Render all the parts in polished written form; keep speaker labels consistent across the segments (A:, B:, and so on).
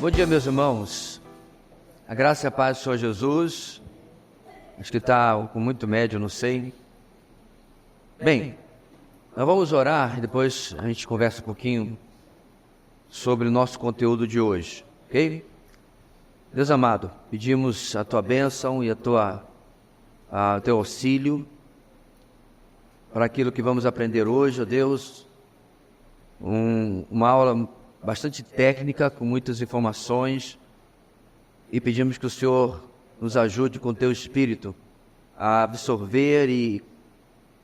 A: Bom dia, meus irmãos. A graça e a paz do Senhor Jesus. Acho que está com muito médio, não sei. Bem, nós vamos orar e depois a gente conversa um pouquinho sobre o nosso conteúdo de hoje, ok? Deus amado, pedimos a Tua bênção e o Teu auxílio para aquilo que vamos aprender hoje, ó Deus. Uma aula bastante técnica, com muitas informações, e pedimos que o Senhor nos ajude com o Teu Espírito a absorver e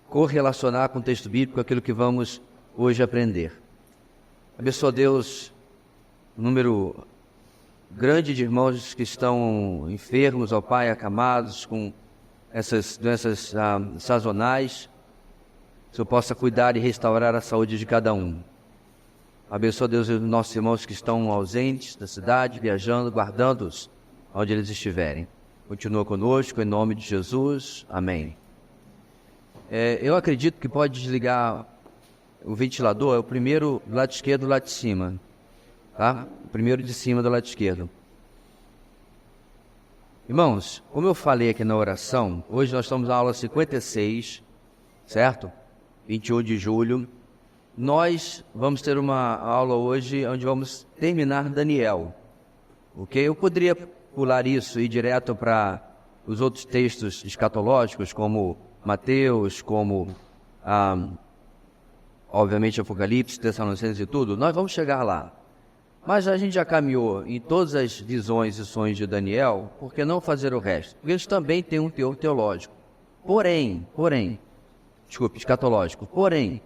A: correlacionar com o texto bíblico aquilo que vamos hoje aprender. Abençoa, Deus, o número grande de irmãos que estão enfermos, ó Pai, acamados com essas doenças sazonais. Que o Senhor possa cuidar e restaurar a saúde de cada um. Abençoa, Deus, os nossos irmãos que estão ausentes da cidade, viajando, guardando-os onde eles estiverem. Continua conosco, em nome de Jesus. Amém. Eu acredito que pode desligar o ventilador, é o primeiro do lado esquerdo, do lado de cima. Tá? O primeiro de cima do lado esquerdo. Irmãos, como eu falei aqui na oração, hoje nós estamos na aula 56, certo? 21 de julho. Nós vamos ter uma aula hoje onde vamos terminar Daniel, ok? Eu poderia pular isso e ir direto para os outros textos escatológicos, como Mateus, como, obviamente, Apocalipse, Tessalonicenses e tudo. Nós vamos chegar lá. Mas a gente já caminhou em todas as visões e sonhos de Daniel, por que não fazer o resto? Porque eles também têm um teor teológico. Escatológico. Porém,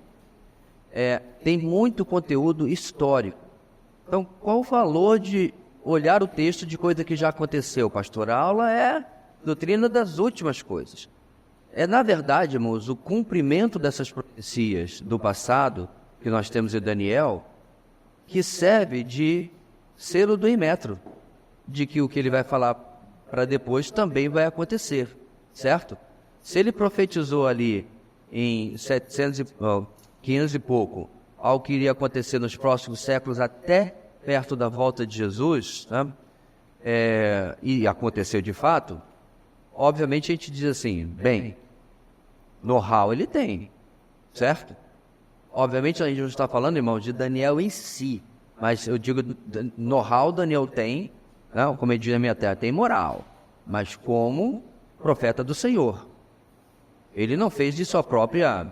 A: tem muito conteúdo histórico. Então, qual o valor de olhar o texto de coisa que já aconteceu? Pastor, a aula é doutrina das últimas coisas. Na verdade, irmãos, o cumprimento dessas profecias do passado, que nós temos em Daniel, que serve de selo do imetro, de que o que ele vai falar para depois também vai acontecer, certo? Se ele profetizou ali em 715 e pouco, ao que iria acontecer nos próximos séculos até perto da volta de Jesus, né? E aconteceu de fato, obviamente a gente diz assim, bem, know-how ele tem, certo? Obviamente a gente não está falando, irmão, de Daniel em si, mas eu digo, know-how Daniel tem, né? Como ele diz na minha terra, tem moral, mas como profeta do Senhor. Ele não fez de sua própria...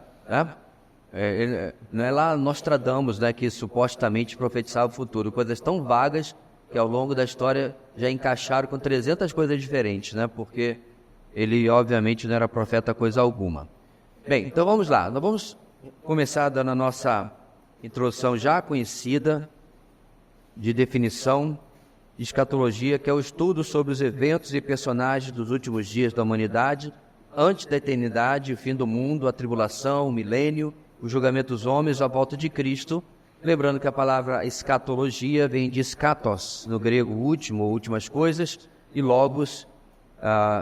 A: não é lá Nostradamus, né, que supostamente profetizava o futuro, coisas tão vagas que ao longo da história já encaixaram com 300 coisas diferentes, né, porque ele obviamente não era profeta coisa alguma. Bem, então vamos lá, nós vamos começar dando a nossa introdução já conhecida de definição de escatologia, que é o estudo sobre os eventos e personagens dos últimos dias da humanidade, antes da eternidade, o fim do mundo, a tribulação, o milênio, o julgamento dos homens, a volta de Cristo. Lembrando que a palavra escatologia vem de skatos, no grego último, últimas coisas, e logos,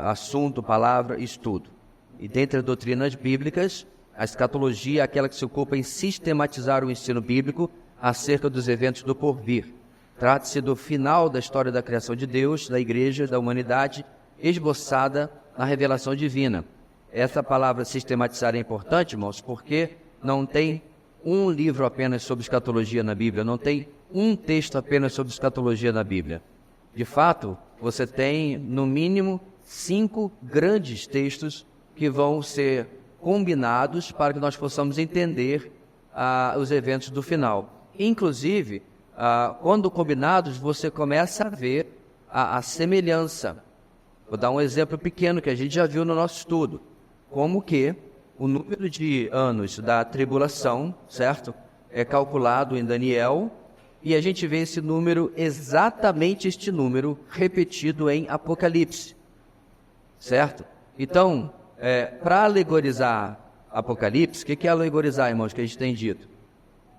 A: assunto, palavra, estudo. E dentre as doutrinas bíblicas, a escatologia é aquela que se ocupa em sistematizar o ensino bíblico acerca dos eventos do porvir. Trata-se do final da história da criação de Deus, da igreja, da humanidade, esboçada na revelação divina. Essa palavra sistematizar é importante, irmãos, porque não tem um livro apenas sobre escatologia na Bíblia, não tem um texto apenas sobre escatologia na Bíblia. De fato, você tem, no mínimo, 5 grandes textos que vão ser combinados para que nós possamos entender os eventos do final. Inclusive, quando combinados, você começa a ver a semelhança. Vou dar um exemplo pequeno que a gente já viu no nosso estudo. Como que o número de anos da tribulação, certo? É calculado em Daniel, e a gente vê esse número, exatamente este número, repetido em Apocalipse, certo? Então, para alegorizar Apocalipse, o que é alegorizar, irmãos, que a gente tem dito?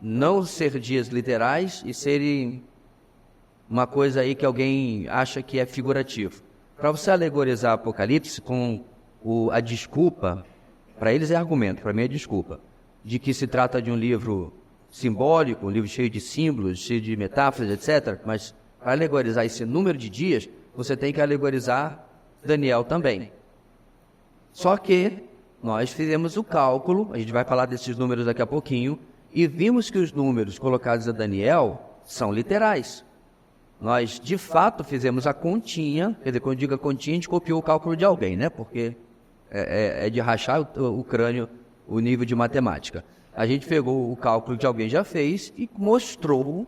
A: Não ser dias literais e serem uma coisa aí que alguém acha que é figurativo. Para você alegorizar Apocalipse com a desculpa, para eles é argumento, para mim é desculpa, de que se trata de um livro simbólico, um livro cheio de símbolos, cheio de metáforas, etc. Mas para alegorizar esse número de dias, você tem que alegorizar Daniel também. Só que nós fizemos o cálculo, a gente vai falar desses números daqui a pouquinho, e vimos que os números colocados a Daniel são literais. Nós, de fato, fizemos a continha, quer dizer, quando eu digo a continha, a gente copiou o cálculo de alguém, né? Porque é de rachar o crânio, o nível de matemática. A gente pegou o cálculo que alguém já fez e mostrou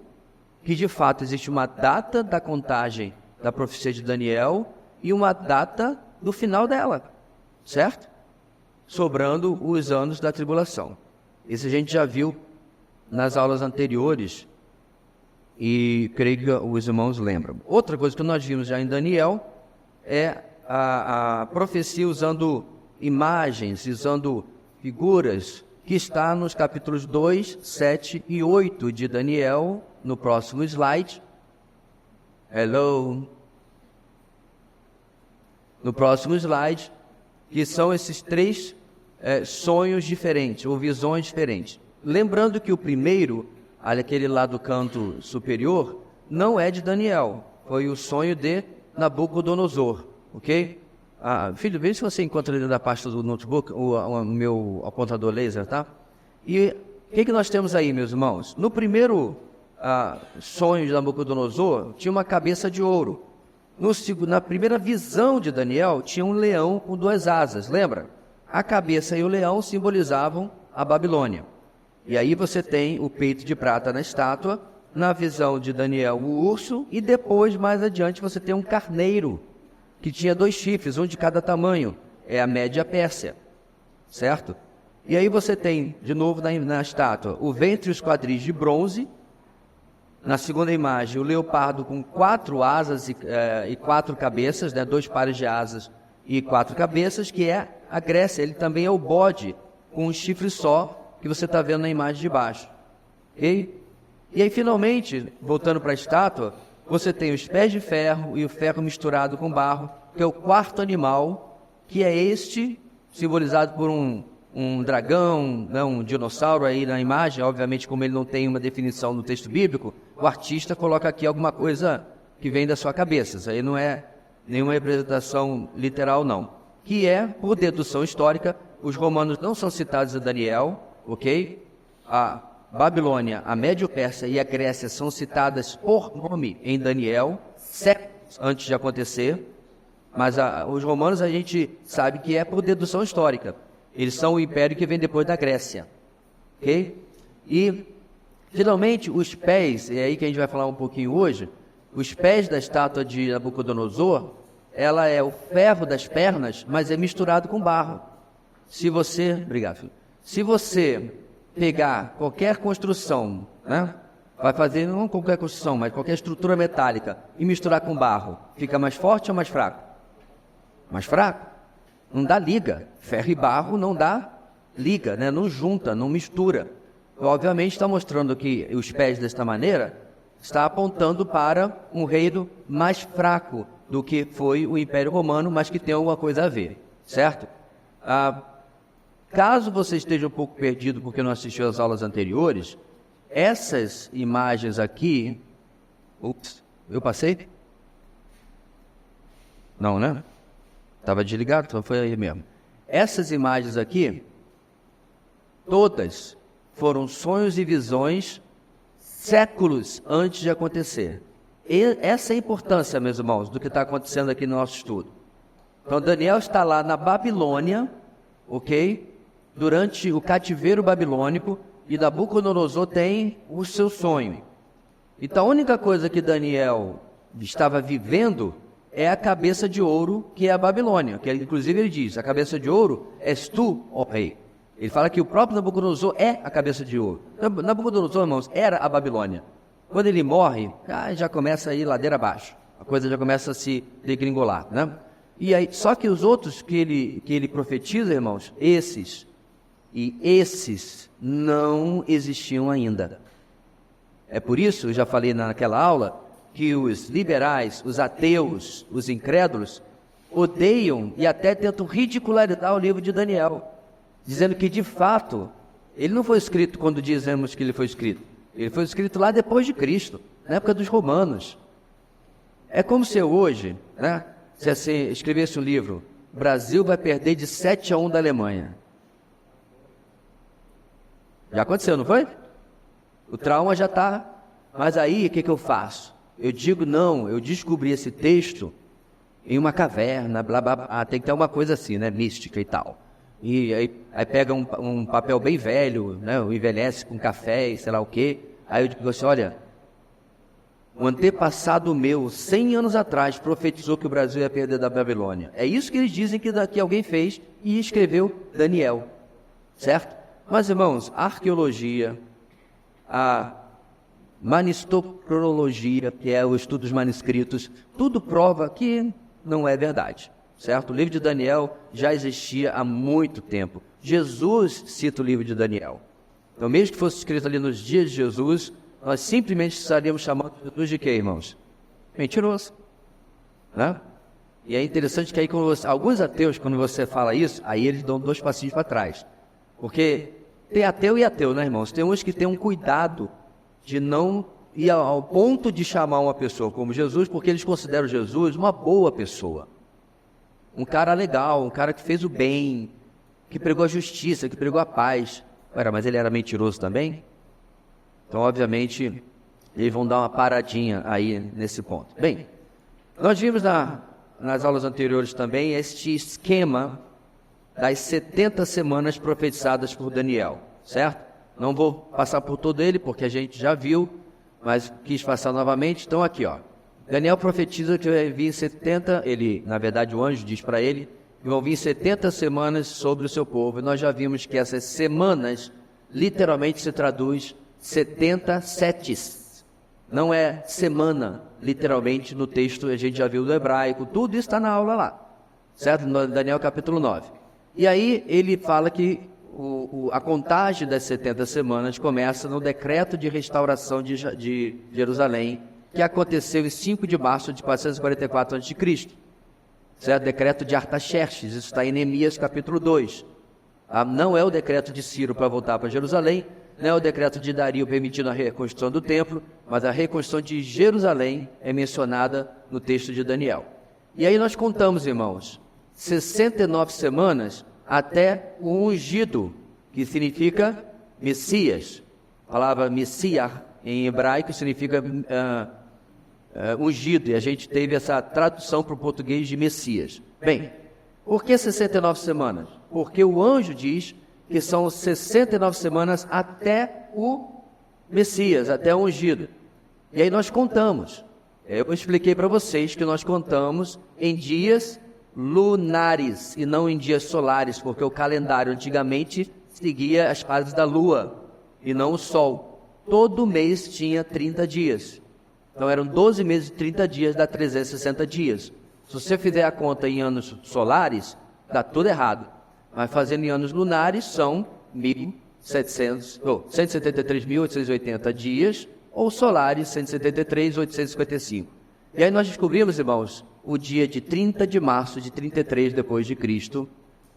A: que, de fato, existe uma data da contagem da profecia de Daniel e uma data do final dela, certo? Sobrando os anos da tribulação. Isso a gente já viu nas aulas anteriores e creio que os irmãos lembram. Outra coisa que nós vimos já em Daniel é a profecia usando imagens, usando figuras, que está nos capítulos 2, 7 e 8 de Daniel, no próximo slide. Hello. No próximo slide, que são esses três sonhos diferentes, ou visões diferentes. Lembrando que o primeiro, aquele lá do canto superior, não é de Daniel, foi o sonho de Nabucodonosor, ok? Filho, veja se você encontra ali da pasta do notebook o meu apontador laser, tá? E o que nós temos aí, meus irmãos? No primeiro sonho de Nabucodonosor, tinha uma cabeça de ouro. Na primeira visão de Daniel, tinha um leão com duas asas, lembra? A cabeça e o leão simbolizavam a Babilônia. E aí você tem o peito de prata na estátua, na visão de Daniel, o urso, e depois, mais adiante, você tem um carneiro, que tinha 2 chifres, um de cada tamanho, é a Média Pérsia, certo? E aí você tem, de novo na estátua, o ventre e os quadris de bronze. Na segunda imagem, o leopardo com 4 asas e 4 cabeças, né? 2 pares de asas e 4 cabeças, que é a Grécia. Ele também é o bode, com um chifre só, que você está vendo na imagem de baixo. Okay? E aí, finalmente, voltando para a estátua, você tem os pés de ferro e o ferro misturado com barro, que é o quarto animal, que é este, simbolizado por um dragão, né, um dinossauro aí na imagem. Obviamente, como ele não tem uma definição no texto bíblico, o artista coloca aqui alguma coisa que vem da sua cabeça. Isso aí não é nenhuma representação literal, não. Que é, por dedução histórica, os romanos não são citados em Daniel, ok? A Babilônia, a Médio-Pérsia e a Grécia são citadas por nome em Daniel, séculos antes de acontecer, mas os romanos a gente sabe que é por dedução histórica. Eles são o império que vem depois da Grécia, ok? E, finalmente, os pés, é aí que a gente vai falar um pouquinho hoje, os pés da estátua de Nabucodonosor, ela é o ferro das pernas, mas é misturado com barro. Obrigado, filho. Se você pegar qualquer construção, né? Vai fazer, não qualquer construção, mas qualquer estrutura metálica e misturar com barro, fica mais forte ou mais fraco? Mais fraco. Não dá liga. Ferro e barro não dá liga, né? Não junta, não mistura. Obviamente está mostrando que os pés desta maneira está apontando para um reino mais fraco do que foi o Império Romano, mas que tem alguma coisa a ver, certo? Caso você esteja um pouco perdido porque não assistiu às aulas anteriores, essas imagens aqui... Ups, eu passei? Não, né? Estava desligado, então foi aí mesmo. Essas imagens aqui, todas foram sonhos e visões séculos antes de acontecer. E essa é a importância, meus irmãos, do que está acontecendo aqui no nosso estudo. Então, Daniel está lá na Babilônia, ok? Durante o cativeiro babilônico, e Nabucodonosor tem o seu sonho. Então, a única coisa que Daniel estava vivendo é a cabeça de ouro, que é a Babilônia, que inclusive ele diz, a cabeça de ouro és tu, ó rei. Ele fala que o próprio Nabucodonosor é a cabeça de ouro. Nabucodonosor, irmãos, era a Babilônia. Quando ele morre, já começa a ir ladeira abaixo. A coisa já começa a se degringolar, né? E aí, só que os outros que ele profetiza, irmãos, esses não existiam ainda. É por isso, eu já falei naquela aula, que os liberais, os ateus, os incrédulos, odeiam e até tentam ridicularizar o livro de Daniel, dizendo que, de fato, ele não foi escrito quando dizemos que ele foi escrito. Ele foi escrito lá depois de Cristo, na época dos romanos. É como se eu hoje, né, se assim, escrevesse um livro, o Brasil vai perder de 7-1 da Alemanha. Já aconteceu, não foi? O trauma já está. Mas aí, o que eu faço? Eu digo, não, eu descobri esse texto em uma caverna, blá, blá, blá. Tem que ter uma coisa assim, né, mística e tal. E aí pega um papel bem velho, né, envelhece com café e sei lá o quê. Aí eu digo assim, olha, um antepassado meu, 100 anos atrás, profetizou que o Brasil ia perder da Babilônia. É isso que eles dizem que alguém fez e escreveu Daniel, certo? Mas, irmãos, a arqueologia, a manistoprologia, que é o estudo dos manuscritos, tudo prova que não é verdade, certo? O livro de Daniel já existia há muito tempo. Jesus cita o livro de Daniel. Então, mesmo que fosse escrito ali nos dias de Jesus, nós simplesmente estaríamos chamando Jesus de quê, irmãos? Mentiroso, né? E é interessante que aí, alguns ateus, quando você fala isso, aí eles dão 2 passinhos para trás. Porque tem ateu e ateu, né, irmãos? Tem uns que têm um cuidado de não ir ao ponto de chamar uma pessoa como Jesus, porque eles consideram Jesus uma boa pessoa. Um cara legal, um cara que fez o bem, que pregou a justiça, que pregou a paz. Mas ele era mentiroso também? Então, obviamente, eles vão dar uma paradinha aí nesse ponto. Bem, nós vimos nas aulas anteriores também este esquema das 70 semanas profetizadas por Daniel, certo? Não vou passar por todo ele, porque a gente já viu, mas quis passar novamente. Então, aqui, ó. Daniel profetiza que vai vir 70, na verdade, o anjo diz para ele, que vão vir 70 semanas sobre o seu povo. E nós já vimos que essas semanas, literalmente, se traduz 70 setes. Não é semana, literalmente, no texto, a gente já viu do hebraico, tudo isso está na aula lá, certo? No Daniel capítulo 9. E aí ele fala que a contagem das 70 semanas começa no decreto de restauração de Jerusalém, que aconteceu em 5 de março de 444 a.C., certo? Decreto de Artaxerxes, isso está em Neemias capítulo 2. Não é o decreto de Ciro para voltar para Jerusalém, não é o decreto de Dario permitindo a reconstrução do templo, mas a reconstrução de Jerusalém é mencionada no texto de Daniel. E aí nós contamos, irmãos, 69 semanas até o ungido, que significa Messias. A palavra Messias em hebraico significa ungido, e a gente teve essa tradução para o português de Messias. Bem, por que 69 semanas? Porque o anjo diz que são 69 semanas até o Messias, até o ungido. E aí nós contamos. Eu expliquei para vocês que nós contamos em dias lunares e não em dias solares, porque o calendário antigamente seguia as fases da lua e não o sol. Todo mês tinha 30 dias. Então eram 12 meses de 30 dias, dá 360 dias. Se você fizer a conta em anos solares, dá tudo errado. Mas fazendo em anos lunares, são 173.880 dias, ou solares, 173.855. E aí nós descobrimos, irmãos, o dia de 30 de março de 33 depois de Cristo,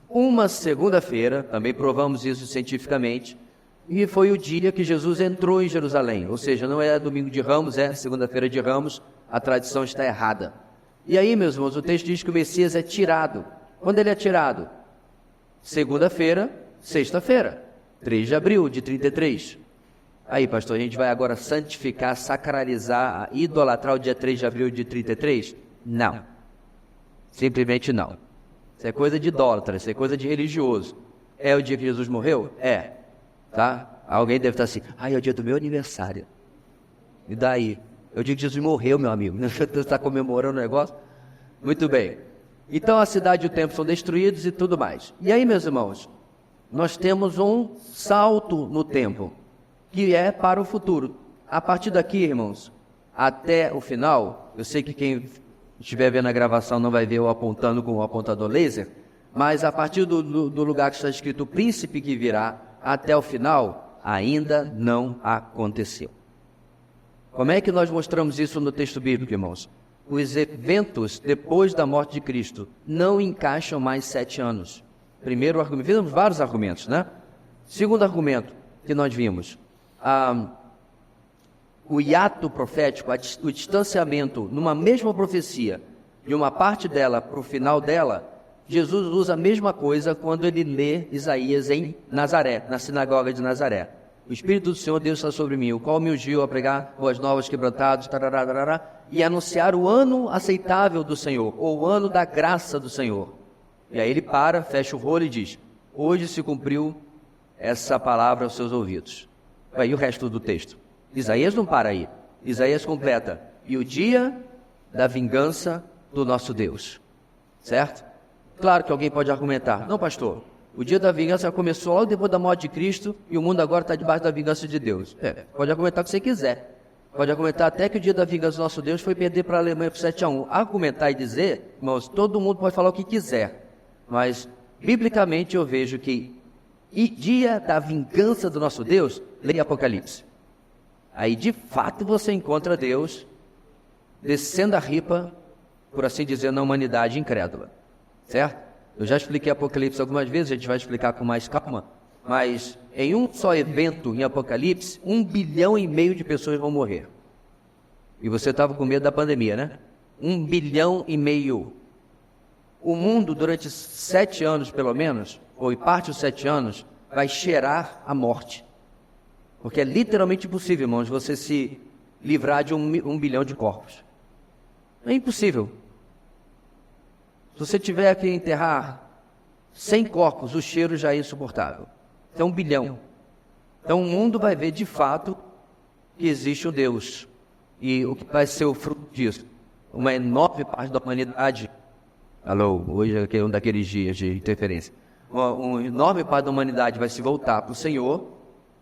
A: uma segunda-feira, também provamos isso cientificamente, e foi o dia que Jesus entrou em Jerusalém, ou seja, não é domingo de Ramos, é segunda-feira de Ramos, a tradição está errada. E aí, meus irmãos, o texto diz que o Messias é tirado. Quando ele é tirado? Segunda-feira, sexta-feira, 3 de abril de 33. Aí, pastor, a gente vai agora santificar, sacralizar, idolatrar o dia 3 de abril de 33? Não. Simplesmente não. Isso é coisa de idólatra, isso é coisa de religioso. É o dia que Jesus morreu? É. Tá? Alguém deve estar assim, é o dia do meu aniversário. E daí? É o dia que Jesus morreu, meu amigo. Você está comemorando o negócio? Muito bem. Então a cidade e o templo são destruídos e tudo mais. E aí, meus irmãos, nós temos um salto no tempo, que é para o futuro. A partir daqui, irmãos, até o final, eu sei que quem estiver vendo a gravação não vai ver eu apontando com o apontador laser, mas a partir do lugar que está escrito o príncipe que virá, até o final, ainda não aconteceu. Como é que nós mostramos isso no texto bíblico, irmãos? Os eventos depois da morte de Cristo não encaixam mais 7 anos. Primeiro argumento, vimos vários argumentos, né? Segundo argumento que nós vimos, o hiato profético, o distanciamento numa mesma profecia, de uma parte dela para o final dela, Jesus usa a mesma coisa quando ele lê Isaías em Nazaré, na sinagoga de Nazaré. O Espírito do Senhor Deus está sobre mim, o qual me ungiu a pregar boas novas quebrantados, tarará, tarará, e anunciar o ano aceitável do Senhor, ou o ano da graça do Senhor. E aí ele para, fecha o rolo e diz: hoje se cumpriu essa palavra aos seus ouvidos. Aí o resto do texto. Isaías não para aí. Isaías completa: e o dia da vingança do nosso Deus. Certo? Claro que alguém pode argumentar: não, pastor, o dia da vingança começou logo depois da morte de Cristo e o mundo agora está debaixo da vingança de Deus. Pode argumentar o que você quiser. Pode argumentar até que o dia da vingança do nosso Deus foi perder para a Alemanha por 7-1. Argumentar e dizer, irmãos, todo mundo pode falar o que quiser. Mas, biblicamente, eu vejo que dia da vingança do nosso Deus, leia Apocalipse. Aí, de fato, você encontra Deus descendo a ripa, por assim dizer, na humanidade incrédula. Certo? Eu já expliquei Apocalipse algumas vezes, a gente vai explicar com mais calma. Mas, em um só evento em Apocalipse, 1,5 bilhão de pessoas vão morrer. E você estava com medo da pandemia, né? 1,5 bilhão. O mundo, durante 7 anos, pelo menos, ou em parte dos 7 anos, vai cheirar a morte. Porque é literalmente impossível, irmãos, você se livrar de 1 bilhão de corpos. É impossível. Se você tiver que enterrar 100 corpos, o cheiro já é insuportável. Então, 1 bilhão. Então, o mundo vai ver, de fato, que existe um Deus. E o que vai ser o fruto disso? Uma enorme parte da humanidade... Alô, hoje é um daqueles dias de interferência. Uma enorme parte da humanidade vai se voltar para o Senhor,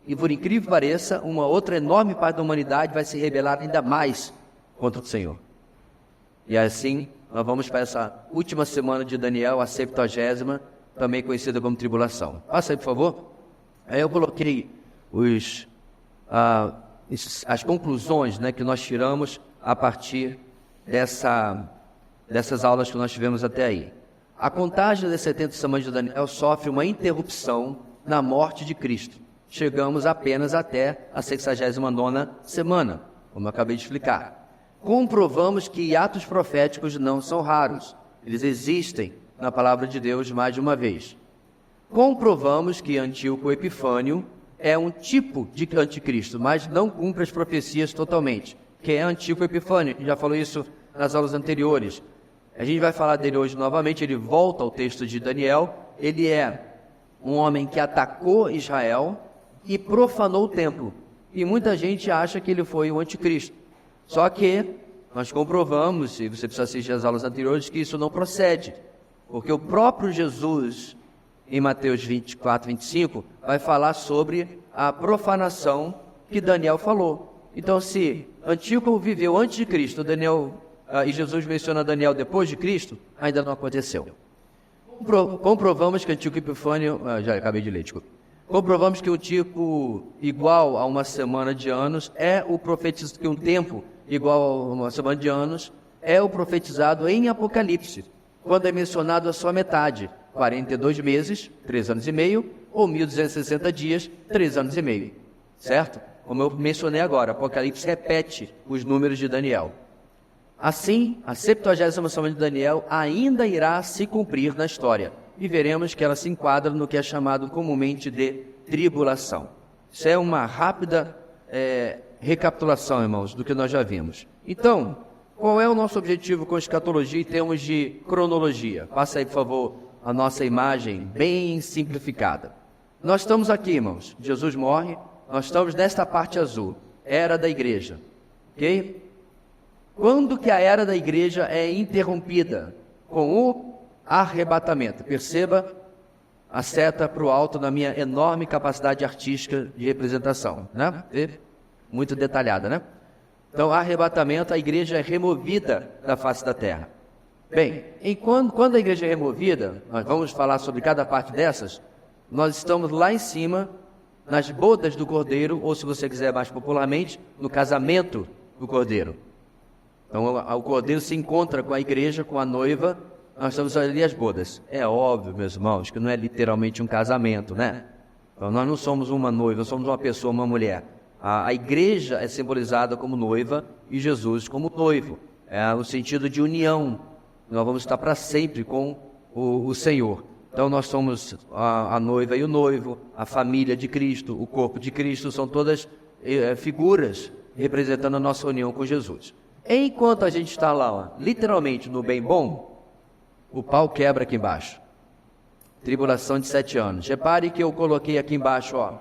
A: e por incrível que pareça, uma outra enorme parte da humanidade vai se rebelar ainda mais contra o Senhor. E assim, nós vamos para essa última semana de Daniel, a 70ª, também conhecida como tribulação. Passa aí, por favor. Aí eu coloquei as conclusões, né, que nós tiramos a partir dessas aulas que nós tivemos até aí. A contagem das 70 semanas de Daniel sofre uma interrupção na morte de Cristo. Chegamos apenas até a 69ª semana, como eu acabei de explicar. Comprovamos que atos proféticos não são raros. Eles existem na palavra de Deus mais de uma vez. Comprovamos que Antíoco Epifânio é um tipo de anticristo, mas não cumpre as profecias totalmente. Quem é Antíoco Epifânio? A gente já falou isso nas aulas anteriores. A gente vai falar dele hoje novamente. Ele volta ao texto de Daniel. Ele é um homem que atacou Israel e profanou o templo. E muita gente acha que ele foi o anticristo. Só que nós comprovamos, e você precisa assistir as aulas anteriores, que isso não procede. Porque o próprio Jesus, em Mateus 24, 25, vai falar sobre a profanação que Daniel falou. Então, se Antíoco viveu antes de Cristo, e Jesus menciona Daniel depois de Cristo, ainda não aconteceu. Comprovamos que Antíoco Epifânio... já acabei de ler, desculpa. Comprovamos que um tipo igual a uma semana de anos é o profetizado, que um tempo igual a uma semana de anos é o profetizado em Apocalipse, quando é mencionado a sua metade, 42 meses, 3 anos e meio, ou 1.260 dias, 3 anos e meio, certo? Como eu mencionei agora, Apocalipse repete os números de Daniel. Assim, a 70ª semana de Daniel ainda irá se cumprir na história, e veremos que ela se enquadra no que é chamado comumente de tribulação. Isso é uma rápida recapitulação, irmãos, do que nós já vimos. Então, qual é o nosso objetivo com escatologia em termos de cronologia? Passa aí, por favor, a nossa imagem bem simplificada. Nós estamos aqui, irmãos. Jesus morre, nós estamos nesta parte azul, era da igreja, ok? Quando que a era da igreja é interrompida? Com o arrebatamento. Perceba a seta para o alto na minha enorme capacidade artística de representação, né? Muito detalhada, né? Então, arrebatamento, a igreja é removida da face da terra. Bem, quando a igreja é removida, nós vamos falar sobre cada parte dessas, nós estamos lá em cima, nas bodas do Cordeiro, ou se você quiser mais popularmente, no casamento do Cordeiro. Então, o Cordeiro se encontra com a igreja, com a noiva, nós estamos ali as bodas. É óbvio, meus irmãos, que não é literalmente um casamento, né? Então, nós não somos uma noiva, nós somos uma pessoa, uma mulher. A igreja é simbolizada como noiva e Jesus como noivo. É o sentido de união. Nós vamos estar para sempre com o Senhor. Então nós somos a noiva e o noivo, a família de Cristo, o corpo de Cristo, são todas figuras representando a nossa união com Jesus. Enquanto a gente está lá, ó, literalmente no bem bom, o pau quebra aqui embaixo. Tribulação de 7 anos. Repare que eu coloquei aqui embaixo, ó,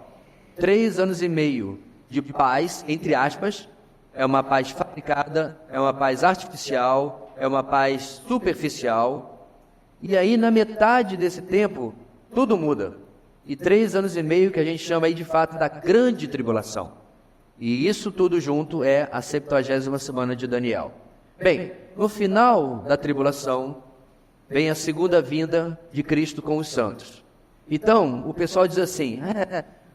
A: 3 anos e meio de paz, entre aspas. É uma paz fabricada, é uma paz artificial, é uma paz superficial. E aí, na metade desse tempo, tudo muda. E 3 anos e meio que a gente chama aí de fato da grande tribulação. E isso tudo junto é a 70ª semana de Daniel. Bem, no final da tribulação, vem a segunda vinda de Cristo com os santos. Então, o pessoal diz assim,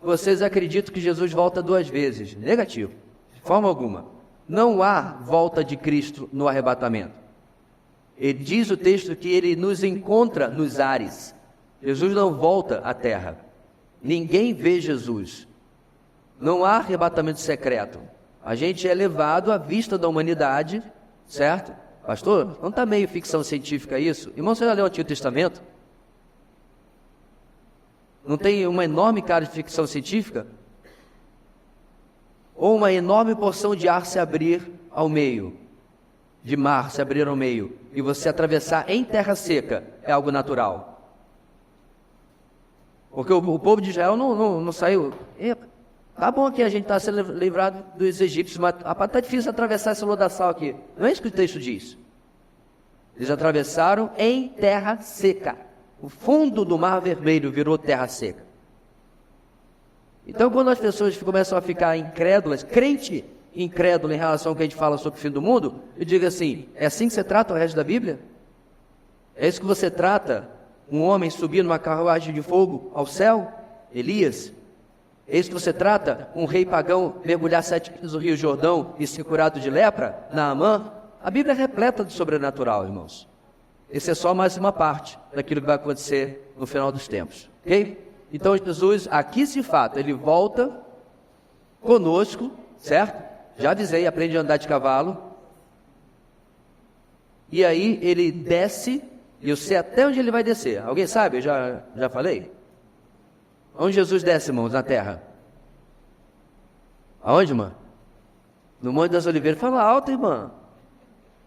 A: vocês acreditam que Jesus volta 2 vezes? Negativo, de forma alguma. Não há volta de Cristo no arrebatamento. Ele diz o texto que ele nos encontra nos ares. Jesus não volta à terra. Ninguém vê Jesus. Não há arrebatamento secreto. A gente é levado à vista da humanidade, certo? Pastor, não está meio ficção científica isso? Irmão, você já leu o Antigo Testamento? Não tem uma enorme cara de ficção científica? Ou uma enorme porção de ar se abrir ao meio, de mar se abrir ao meio, e você atravessar em terra seca, é algo natural. Porque o povo de Israel não saiu... Tá bom que a gente está sendo livrado dos egípcios, mas está difícil atravessar esse lodaçal aqui. Não é isso que o texto diz. Eles atravessaram em terra seca. O fundo do Mar Vermelho virou terra seca. Então, quando as pessoas começam a ficar incrédulas, crente incrédulo em relação ao que a gente fala sobre o fim do mundo, eu digo assim, é assim que você trata o resto da Bíblia? É isso que você trata um homem subir numa carruagem de fogo ao céu? Elias? É isso que você trata um rei pagão mergulhar 7 vezes no Rio Jordão e ser curado de lepra? Naamã? A Bíblia é repleta de sobrenatural, irmãos. Esse é só mais uma parte daquilo que vai acontecer no final dos tempos, ok? Então Jesus, aqui de fato, ele volta conosco, certo? Já avisei, aprende a andar de cavalo. E aí ele desce, e eu sei até onde ele vai descer. Alguém sabe? Eu já falei? Onde Jesus desce, irmãos, na terra? Aonde, irmã? No Monte das Oliveiras. Fala alto, irmã.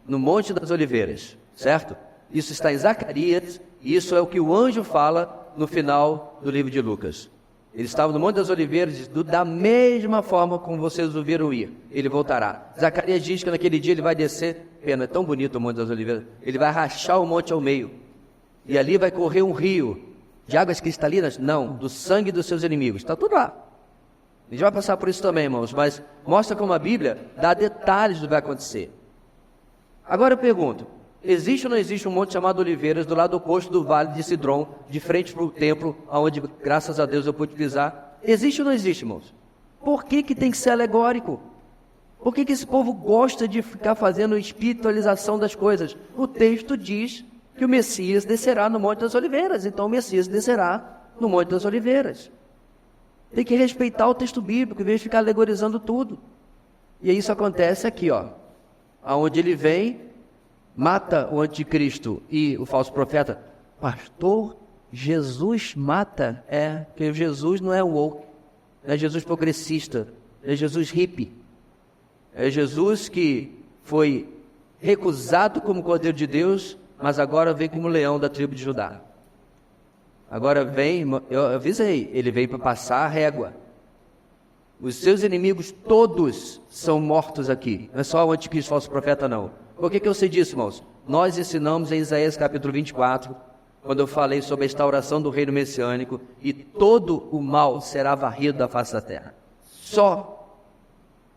A: No Monte das Oliveiras, certo? Isso está em Zacarias, e isso é o que o anjo fala no final do livro de Lucas. Ele estava no Monte das Oliveiras, diz, da mesma forma como vocês o viram ir, ele voltará. Zacarias diz que naquele dia ele vai descer, pena, é tão bonito o Monte das Oliveiras, ele vai rachar o monte ao meio, e ali vai correr um rio, de águas cristalinas? Não, do sangue dos seus inimigos, está tudo lá. A gente vai passar por isso também, irmãos, mas mostra como a Bíblia dá detalhes do que vai acontecer. Agora eu pergunto, existe ou não existe um monte chamado Oliveiras do lado oposto do Vale de Sidrom, de frente para o templo, onde, graças a Deus, eu pude pisar? Existe ou não existe, irmãos? Por que tem que ser alegórico? Por que esse povo gosta de ficar fazendo espiritualização das coisas? O texto diz que o Messias descerá no Monte das Oliveiras, então o Messias descerá no Monte das Oliveiras. Tem que respeitar o texto bíblico, em vez de ficar alegorizando tudo. E isso acontece aqui, ó, aonde ele vem, mata o anticristo e o falso profeta. Pastor, Jesus mata? Porque Jesus não é woke, não é Jesus progressista, não é Jesus hippie. É Jesus que foi recusado como Cordeiro de Deus, mas agora vem como leão da tribo de Judá. Agora vem, eu avisei, ele veio para passar a régua. Os seus inimigos todos são mortos aqui. Não é só o anticristo falso profeta, não. Por que eu sei disso, irmãos? Nós ensinamos em Isaías capítulo 24, quando eu falei sobre a instauração do reino messiânico, e todo o mal será varrido da face da terra. Só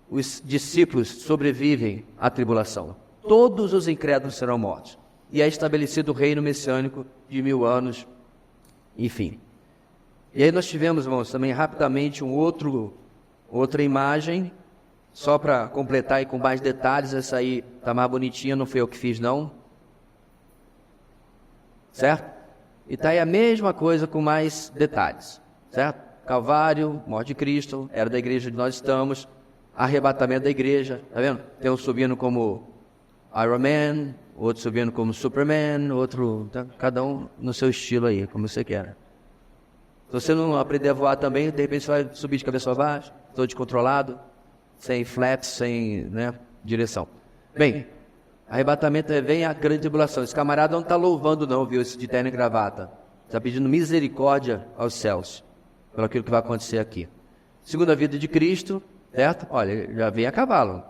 A: os discípulos sobrevivem à tribulação. Todos os incrédulos serão mortos. E é estabelecido o reino messiânico de 1000 anos, enfim. E aí nós tivemos, irmãos, também rapidamente outra imagem, só para completar aí com mais detalhes. Essa aí está mais bonitinha, não foi eu que fiz, não. Certo? E está aí a mesma coisa com mais detalhes, certo? Calvário, morte de Cristo, era da igreja onde nós estamos, arrebatamento da igreja, tá vendo? Tem um subindo como Iron Man, outro subindo como Superman, outro, tá? Cada um no seu estilo aí, como você quer. Se você não aprender a voar também, de repente você vai subir de cabeça para baixo, todo descontrolado, sem flaps, sem, né, direção. Bem, arrebatamento vem a grande tribulação. Esse camarada não está louvando não, viu, esse de terno e gravata. Está pedindo misericórdia aos céus, pelo aquilo que vai acontecer aqui. Segunda vida de Cristo, certo? Olha, já vem a cavalo.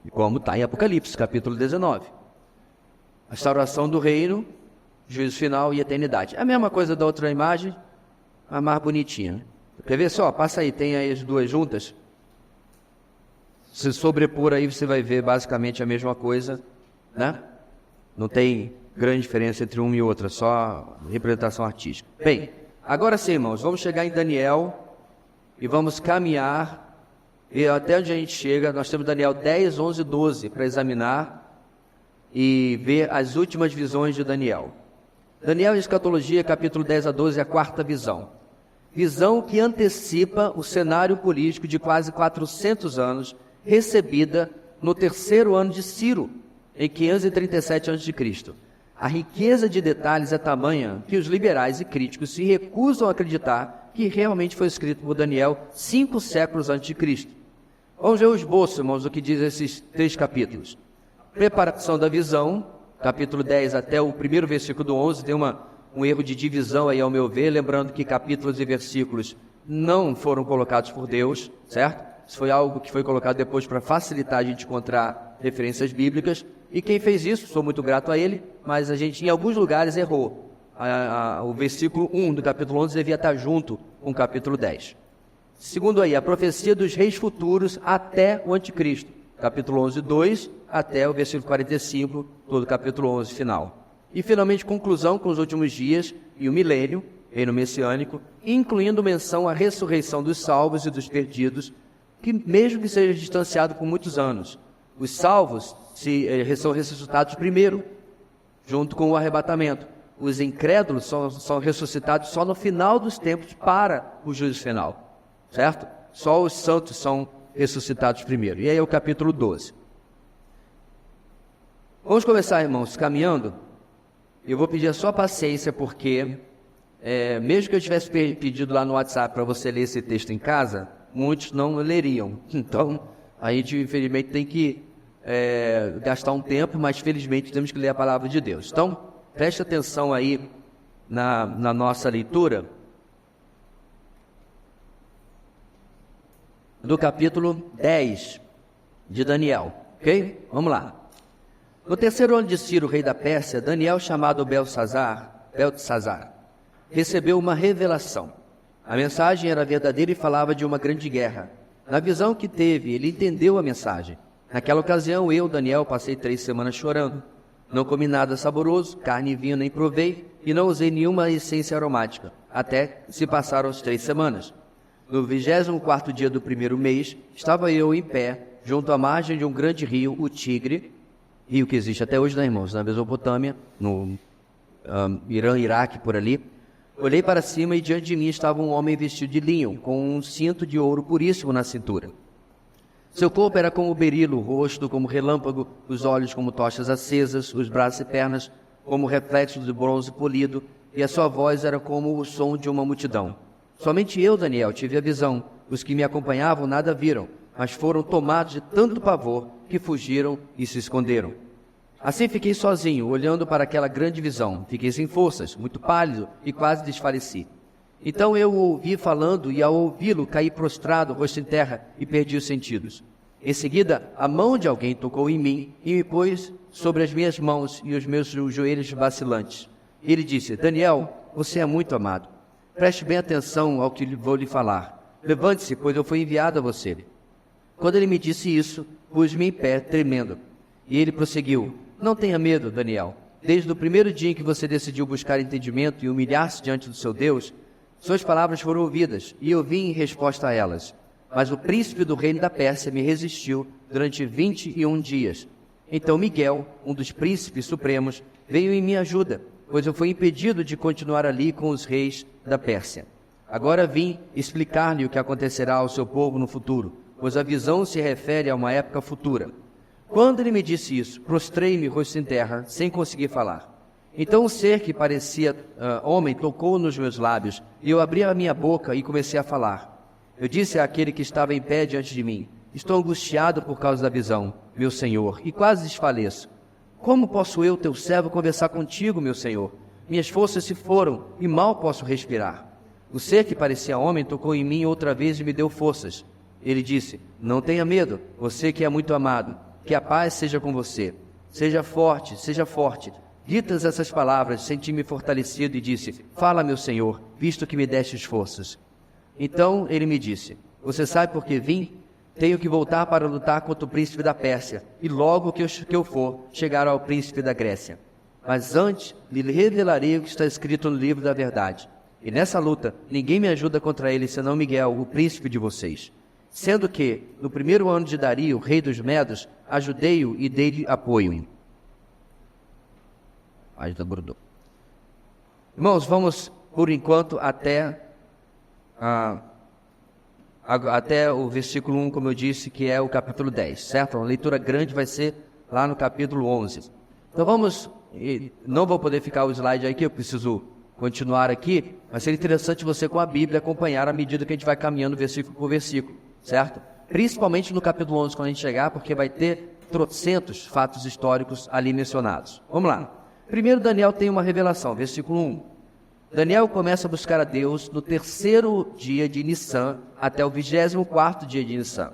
A: E como está em Apocalipse, capítulo 19. A restauração do reino, juízo final e eternidade. É a mesma coisa da outra imagem, a mais bonitinha. Quer ver só? Passa aí, tem aí as duas juntas. Se sobrepor aí, você vai ver basicamente a mesma coisa, né? Não tem grande diferença entre uma e outra, só representação artística. Bem, agora sim, irmãos, vamos chegar em Daniel e vamos caminhar. E até onde a gente chega, nós temos Daniel 10, 11 e 12 para examinar e ver as últimas visões de Daniel. Daniel e Escatologia, capítulo 10 a 12, é a quarta visão. Visão que antecipa o cenário político de quase 400 anos, recebida no terceiro ano de Ciro, em 537 a.C. A riqueza de detalhes é tamanha que os liberais e críticos se recusam a acreditar que realmente foi escrito por Daniel 5 séculos antes de Cristo. Vamos ver o esboço, irmãos, do que diz esses 3 capítulos. Preparação da visão, capítulo 10 até o primeiro versículo do 11, tem um erro de divisão aí ao meu ver, lembrando que capítulos e versículos não foram colocados por Deus, certo? Isso foi algo que foi colocado depois para facilitar a gente encontrar referências bíblicas, e quem fez isso, sou muito grato a ele, mas a gente em alguns lugares errou. O versículo 1 do capítulo 11 devia estar junto com o capítulo 10. Segundo aí, a profecia dos reis futuros até o anticristo, capítulo 11, 2, até o versículo 45, todo o capítulo 11 final. E finalmente conclusão com os últimos dias e o milênio, reino messiânico, incluindo menção à ressurreição dos salvos e dos perdidos, que mesmo que seja distanciado por muitos anos, os salvos são ressuscitados primeiro, junto com o arrebatamento. Os incrédulos são ressuscitados só no final dos tempos para o juízo final. Certo? Só os santos são ressuscitados primeiro. E aí é o capítulo 12. Vamos começar, irmãos, caminhando. Eu vou pedir a sua paciência, porque mesmo que eu tivesse pedido lá no WhatsApp para você ler esse texto em casa, muitos não leriam. Então, a gente, infelizmente, tem que gastar um tempo, mas felizmente temos que ler a palavra de Deus. Então, preste atenção aí na nossa leitura do capítulo 10 de Daniel, ok? Vamos lá. No terceiro ano de Ciro, rei da Pérsia, Daniel, chamado Beltesazar, recebeu uma revelação. A mensagem era verdadeira e falava de uma grande guerra. Na visão que teve, ele entendeu a mensagem. Naquela ocasião, eu, Daniel, passei 3 semanas chorando. Não comi nada saboroso, carne e vinho nem provei, e não usei nenhuma essência aromática, até se passaram as 3 semanas. No 24º dia do primeiro mês, estava eu em pé, junto à margem de um grande rio, o Tigre, rio que existe até hoje, né, irmãos? Na Mesopotâmia, no Irã, Iraque, por ali. Olhei para cima e diante de mim estava um homem vestido de linho, com um cinto de ouro puríssimo na cintura. Seu corpo era como berilo, o rosto como relâmpago, os olhos como tochas acesas, os braços e pernas como reflexos de bronze polido, e a sua voz era como o som de uma multidão. Somente eu, Daniel, tive a visão. Os que me acompanhavam nada viram, mas foram tomados de tanto pavor que fugiram e se esconderam. Assim fiquei sozinho, olhando para aquela grande visão. Fiquei sem forças, muito pálido e quase desfaleci. Então eu o ouvi falando e ao ouvi-lo caí prostrado, rosto em terra e perdi os sentidos. Em seguida, a mão de alguém tocou em mim e me pôs sobre as minhas mãos e os meus joelhos vacilantes. Ele disse: Daniel, você é muito amado. Preste bem atenção ao que vou lhe falar. Levante-se, pois eu fui enviado a você. Quando ele me disse isso, pus-me em pé, tremendo. E ele prosseguiu: Não tenha medo, Daniel. Desde o primeiro dia em que você decidiu buscar entendimento e humilhar-se diante do seu Deus, suas palavras foram ouvidas, e eu vim em resposta a elas. Mas o príncipe do reino da Pérsia me resistiu durante 21 dias. Então Miguel, um dos príncipes supremos, veio em minha ajuda, pois eu fui impedido de continuar ali com os reis da Pérsia. Agora vim explicar-lhe o que acontecerá ao seu povo no futuro, pois a visão se refere a uma época futura. Quando ele me disse isso, prostrei-me rosto em terra, sem conseguir falar. Então o ser que parecia homem tocou nos meus lábios, e eu abri a minha boca e comecei a falar. Eu disse àquele que estava em pé diante de mim: estou angustiado por causa da visão, meu Senhor, e quase desfaleço. Como posso eu, teu servo, conversar contigo, meu Senhor? Minhas forças se foram, e mal posso respirar. O ser que parecia homem tocou em mim outra vez e me deu forças. Ele disse: não tenha medo, você que é muito amado, que a paz seja com você. Seja forte, seja forte. Ditas essas palavras, senti-me fortalecido e disse: fala, meu Senhor, visto que me destes forças. Então ele me disse: você sabe por que vim? Tenho que voltar para lutar contra o príncipe da Pérsia, e logo que eu for, chegar ao príncipe da Grécia. Mas antes lhe revelarei o que está escrito no livro da verdade. E nessa luta, ninguém me ajuda contra ele, senão Miguel, o príncipe de vocês. Sendo que, no primeiro ano de Dario, rei dos Medos, ajudei-o e dei-lhe apoio. Irmãos, vamos, por enquanto, até o versículo 1, como eu disse, que é o capítulo 10, certo? A leitura grande vai ser lá no capítulo 11. Então vamos, não vou poder ficar o slide aqui, eu preciso continuar aqui, mas seria interessante você com a Bíblia acompanhar à medida que a gente vai caminhando versículo por versículo, certo? Principalmente no capítulo 11, quando a gente chegar, porque vai ter trocentos fatos históricos ali mencionados. Vamos lá. Primeiro, Daniel tem uma revelação, versículo 1. Daniel começa a buscar a Deus no terceiro dia de Nissan até o 24º dia de Nissan,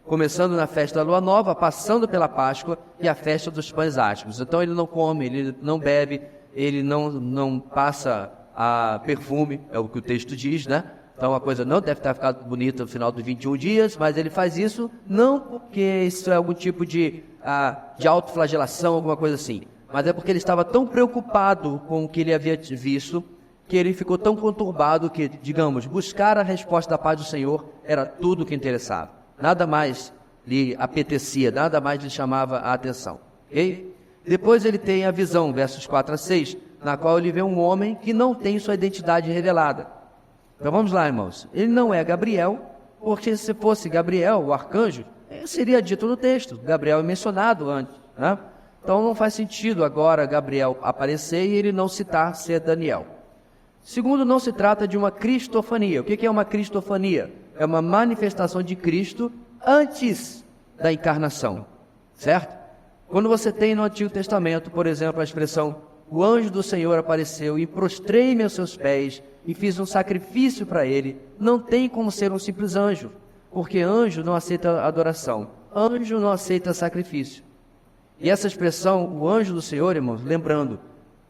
A: começando na festa da lua nova, passando pela Páscoa e a festa dos pães ásperos. Então ele não come, ele não bebe, ele não passa a perfume, é o que o texto diz, né? Então a coisa não deve ter ficado bonita no final dos 21 dias, mas ele faz isso não porque isso é algum tipo de autoflagelação, alguma coisa assim, mas é porque ele estava tão preocupado com o que ele havia visto, que ele ficou tão conturbado que, digamos, buscar a resposta da paz do Senhor era tudo o que interessava. Nada mais lhe apetecia, nada mais lhe chamava a atenção. Okay? Depois ele tem a visão, versos 4 a 6, na qual ele vê um homem que não tem sua identidade revelada. Então vamos lá, irmãos. Ele não é Gabriel, porque se fosse Gabriel, o arcanjo, seria dito no texto. Gabriel é mencionado antes, né? Então não faz sentido agora Gabriel aparecer e ele não citar ser Daniel. Segundo, não se trata de uma cristofania. O que é uma cristofania? É uma manifestação de Cristo antes da encarnação, certo? Quando você tem no Antigo Testamento, por exemplo, a expressão: o anjo do Senhor apareceu e prostrei-me aos seus pés e fiz um sacrifício para ele, não tem como ser um simples anjo, porque anjo não aceita adoração, anjo não aceita sacrifício. E essa expressão, o anjo do Senhor, irmãos, lembrando,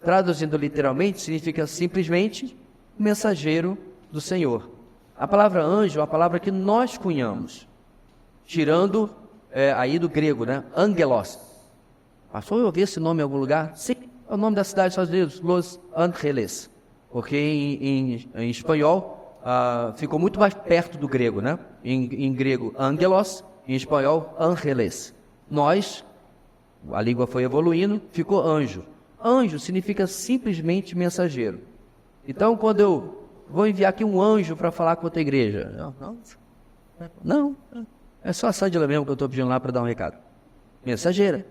A: traduzindo literalmente, significa simplesmente mensageiro do Senhor. A palavra anjo é uma palavra que nós cunhamos, tirando aí do grego, né? Angelos. Passou a ouvir esse nome em algum lugar? Sim, é o nome da cidade dos Estados Unidos, Los Angeles, porque em espanhol ficou muito mais perto do grego, né? Em grego, angelos, em espanhol, ángeles. Nós, a língua foi evoluindo, ficou anjo. Anjo significa simplesmente mensageiro. Então, quando eu vou enviar aqui um anjo para falar com outra igreja, não, é só a Sândila mesmo que eu estou pedindo lá para dar um recado. Mensageira,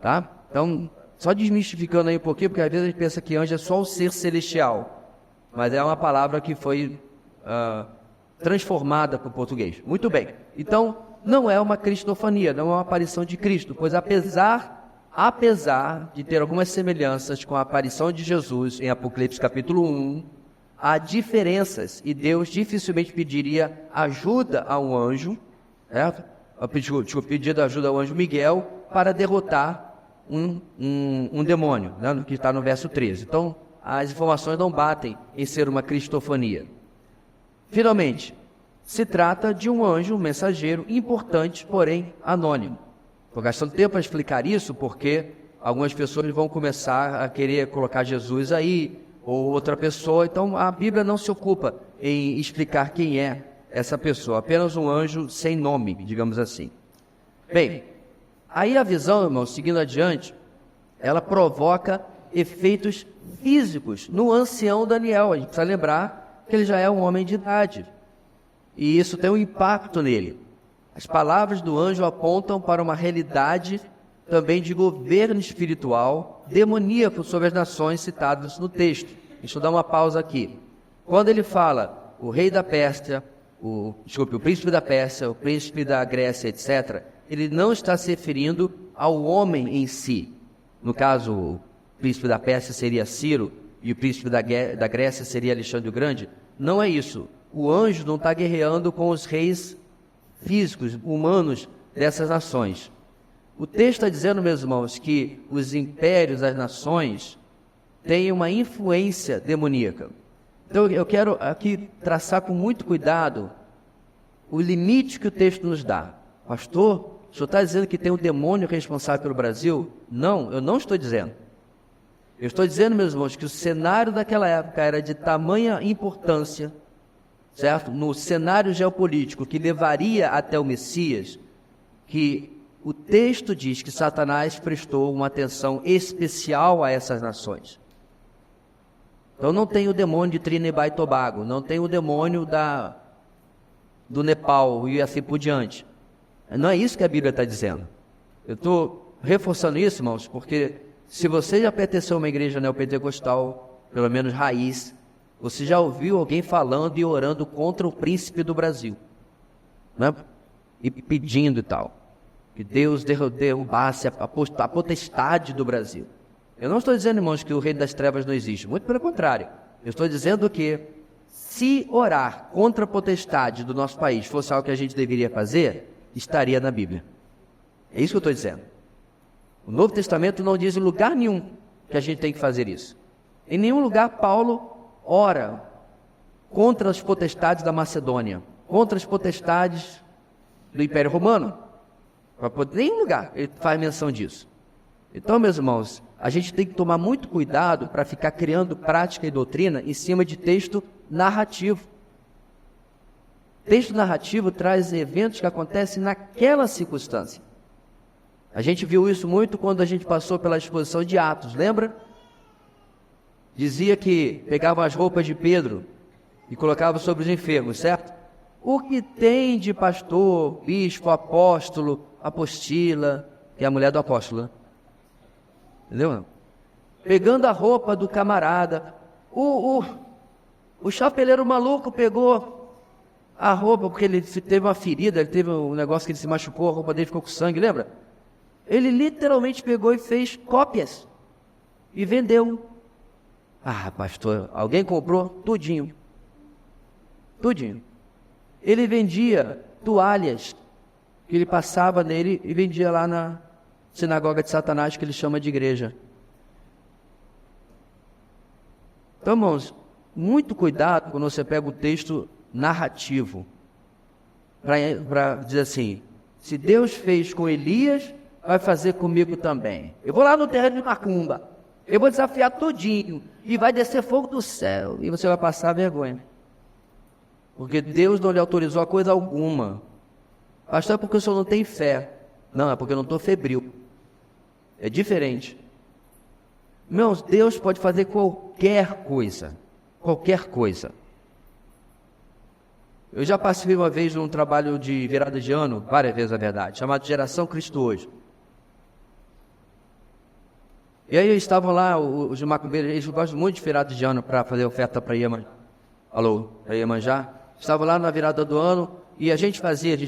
A: tá? Então, só desmistificando aí um pouquinho, porque às vezes a gente pensa que anjo é só o ser celestial, mas é uma palavra que foi transformada para o português. Muito bem, então não é uma cristofania, não é uma aparição de Cristo, pois apesar de ter algumas semelhanças com a aparição de Jesus em Apocalipse capítulo 1, há diferenças, e Deus dificilmente pediria ajuda a um anjo, certo? Pedido ajuda ao anjo Miguel para derrotar um demônio, né? Que está no verso 13. Então, as informações não batem em ser uma cristofania. Finalmente, se trata de um anjo, um mensageiro importante, porém anônimo. Estou gastando tempo para explicar isso porque algumas pessoas vão começar a querer colocar Jesus aí, ou outra pessoa. Então a Bíblia não se ocupa em explicar quem é essa pessoa, apenas um anjo sem nome, digamos assim. Bem, aí a visão, irmão, seguindo adiante, ela provoca efeitos físicos no ancião Daniel. A gente precisa lembrar que ele já é um homem de idade. E isso tem um impacto nele. As palavras do anjo apontam para uma realidade também de governo espiritual demoníaco sobre as nações citadas no texto. Deixa eu dar uma pausa aqui. Quando ele fala o rei da Pérsia, o príncipe da Pérsia, o príncipe da Grécia, etc., ele não está se referindo ao homem em si. No caso, o príncipe da Pérsia seria Ciro e o príncipe da Grécia seria Alexandre o Grande. Não é isso. O anjo não está guerreando com os reis físicos, humanos dessas nações. O texto está dizendo, meus irmãos, que os impérios, as nações, têm uma influência demoníaca. Então eu quero aqui traçar com muito cuidado o limite que o texto nos dá. Pastor, o senhor está dizendo que tem um demônio responsável pelo Brasil? Não, eu não estou dizendo. Eu estou dizendo, meus irmãos, que o cenário daquela época era de tamanha importância, certo? No cenário geopolítico que levaria até o Messias, que o texto diz que Satanás prestou uma atenção especial a essas nações. Então não tem o demônio de Trinidad e Tobago, não tem o demônio do Nepal e assim por diante. Não é isso que a Bíblia está dizendo. Eu estou reforçando isso, irmãos, porque se você já pertenceu a uma igreja neopentecostal, pelo menos raiz, você já ouviu alguém falando e orando contra o príncipe do Brasil, né? E pedindo e tal, que Deus derrubasse a potestade do Brasil. Eu não estou dizendo, irmãos, que o reino das trevas não existe, muito pelo contrário. Eu estou dizendo que se orar contra a potestade do nosso país fosse algo que a gente deveria fazer, estaria na Bíblia. É isso que eu estou dizendo. O Novo Testamento não diz em lugar nenhum que a gente tem que fazer isso. Em nenhum lugar Paulo ora contra as potestades da Macedônia, contra as potestades do Império Romano. Em nenhum lugar ele faz menção disso. Então, meus irmãos, a gente tem que tomar muito cuidado para ficar criando prática e doutrina em cima de texto narrativo. Texto narrativo traz eventos que acontecem naquela circunstância. A gente viu isso muito quando a gente passou pela exposição de Atos, lembra? Dizia que pegavam as roupas de Pedro e colocavam sobre os enfermos, certo? O que tem de pastor, bispo, apóstolo, apostila, que é a mulher do apóstolo, né? Entendeu? Pegando a roupa do camarada, o chapeleiro maluco pegou a roupa, porque ele teve uma ferida, ele teve um negócio que ele se machucou, a roupa dele ficou com sangue, lembra? Ele literalmente pegou e fez cópias e vendeu. Ah, pastor, alguém comprou? Tudinho. Tudinho. Ele vendia toalhas que ele passava nele e vendia lá na sinagoga de Satanás, que ele chama de igreja. Então, irmãos, muito cuidado quando você pega o texto narrativo para dizer assim, se Deus fez com Elias, vai fazer comigo também. Eu vou lá no terreno de Macumba, eu vou desafiar tudinho, e vai descer fogo do céu, e você vai passar vergonha. Porque Deus não lhe autorizou a coisa alguma. Pastor, é porque o senhor não tem fé. Não, é porque eu não estou febril. É diferente. Irmãos, Deus pode fazer qualquer coisa. Qualquer coisa. Eu já participei uma vez de um trabalho de virada de ano, várias vezes na verdade, chamado Geração Cristo Hoje. E aí estavam lá, os macumbeiros, eles gostam muito de virada de ano para fazer oferta para Iemanjá. Alô, para Iemanjá. Estavam lá na virada do ano e a gente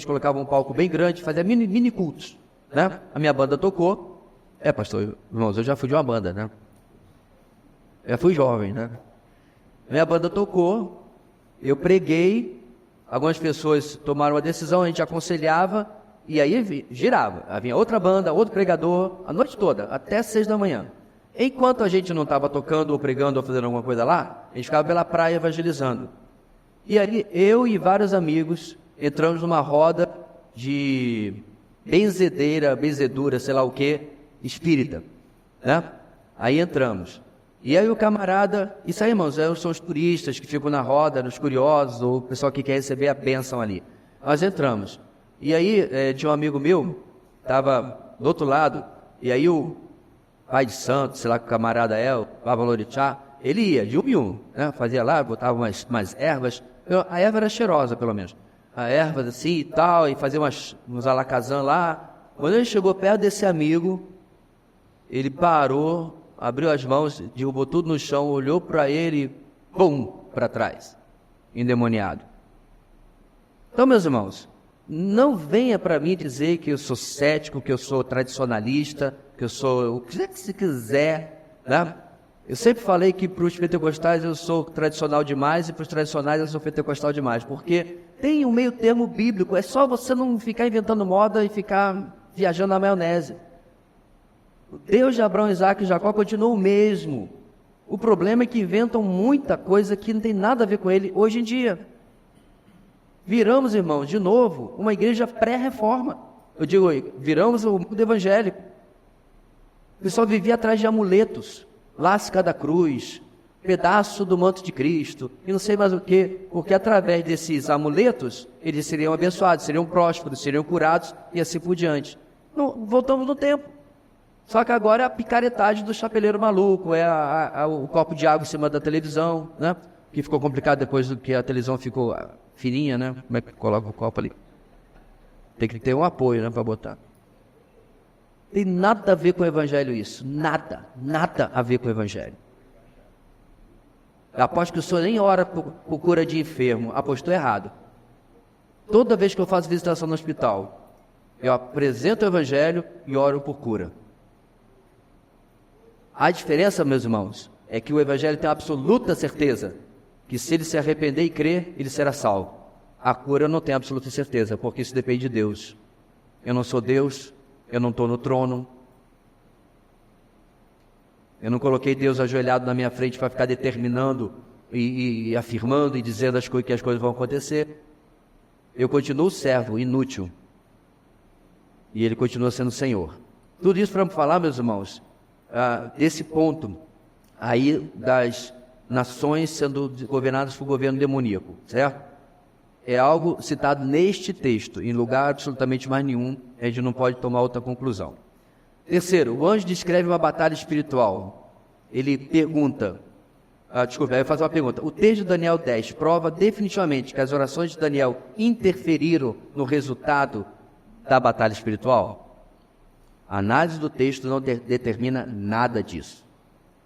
A: colocava um palco bem grande, fazia mini cultos, né? A minha banda tocou. Pastor, irmãos, eu já fui de uma banda, né? Eu fui jovem, né? Minha banda tocou, eu preguei, algumas pessoas tomaram a decisão, a gente aconselhava, e aí girava. Havia outra banda, outro pregador, a noite toda, até 6 da manhã. Enquanto a gente não estava tocando, ou pregando, ou fazendo alguma coisa lá, a gente ficava pela praia evangelizando. E aí, eu e vários amigos, entramos numa roda de benzedura, sei lá o que, espírita, né? Aí entramos. E aí o camarada, isso aí, irmãos, são os turistas que ficam na roda, os curiosos, ou o pessoal que quer receber a bênção ali. Nós entramos. E aí, tinha um amigo meu, estava do outro lado, e aí o pai de santo, sei lá que o camarada é, o Pavlorixá, ele ia de um em um, né? Fazia lá, botava umas ervas, a erva era cheirosa pelo menos, a erva assim e tal, e fazia uns alacazam lá. Quando ele chegou perto desse amigo, ele parou, abriu as mãos, derrubou tudo no chão, olhou para ele e pum, para trás, endemoniado. Então, meus irmãos, não venha para mim dizer que eu sou cético, que eu sou tradicionalista, que eu sou o que você quiser, né? Eu sempre falei que para os pentecostais eu sou tradicional demais e para os tradicionais eu sou pentecostal demais, porque tem um meio termo bíblico, é só você não ficar inventando moda e ficar viajando na maionese. O Deus de Abraão, Isaac e Jacó continua o mesmo. O problema é que inventam muita coisa que não tem nada a ver com ele hoje em dia. Viramos, irmãos, de novo, uma igreja pré-reforma. Eu digo, viramos o mundo evangélico. O pessoal vivia atrás de amuletos, lasca da cruz, pedaço do manto de Cristo, e não sei mais o que, porque através desses amuletos, eles seriam abençoados, seriam prósperos, seriam curados, e assim por diante. Não, voltamos no tempo. Só que agora é a picaretagem do chapeleiro maluco, é o copo de água em cima da televisão, né? Que ficou complicado depois do que a televisão ficou fininha, né? Como é que coloca o copo ali? Tem que ter um apoio, né, para botar. Tem nada a ver com o evangelho isso. Nada a ver com o evangelho. Eu aposto que o senhor nem ora por cura de enfermo. Apostou errado. Toda vez que eu faço visitação no hospital, eu apresento o evangelho e oro por cura. A diferença, meus irmãos, é que o evangelho tem absoluta certeza que se ele se arrepender e crer, ele será salvo. A cura eu não tenho absoluta certeza, porque isso depende de Deus. Eu não sou Deus, eu não estou no trono. Eu não coloquei Deus ajoelhado na minha frente para ficar determinando e afirmando e dizendo que as coisas vão acontecer. Eu continuo servo, inútil. E ele continua sendo Senhor. Tudo isso para falar, meus irmãos, desse ponto aí das nações sendo governadas por governo demoníaco, certo? É algo citado neste texto, em lugar absolutamente mais nenhum, a gente não pode tomar outra conclusão. Terceiro, o anjo descreve uma batalha espiritual. Ele pergunta, eu vou fazer uma pergunta. O texto de Daniel 10 prova definitivamente que as orações de Daniel interferiram no resultado da batalha espiritual? A análise do texto não determina nada disso.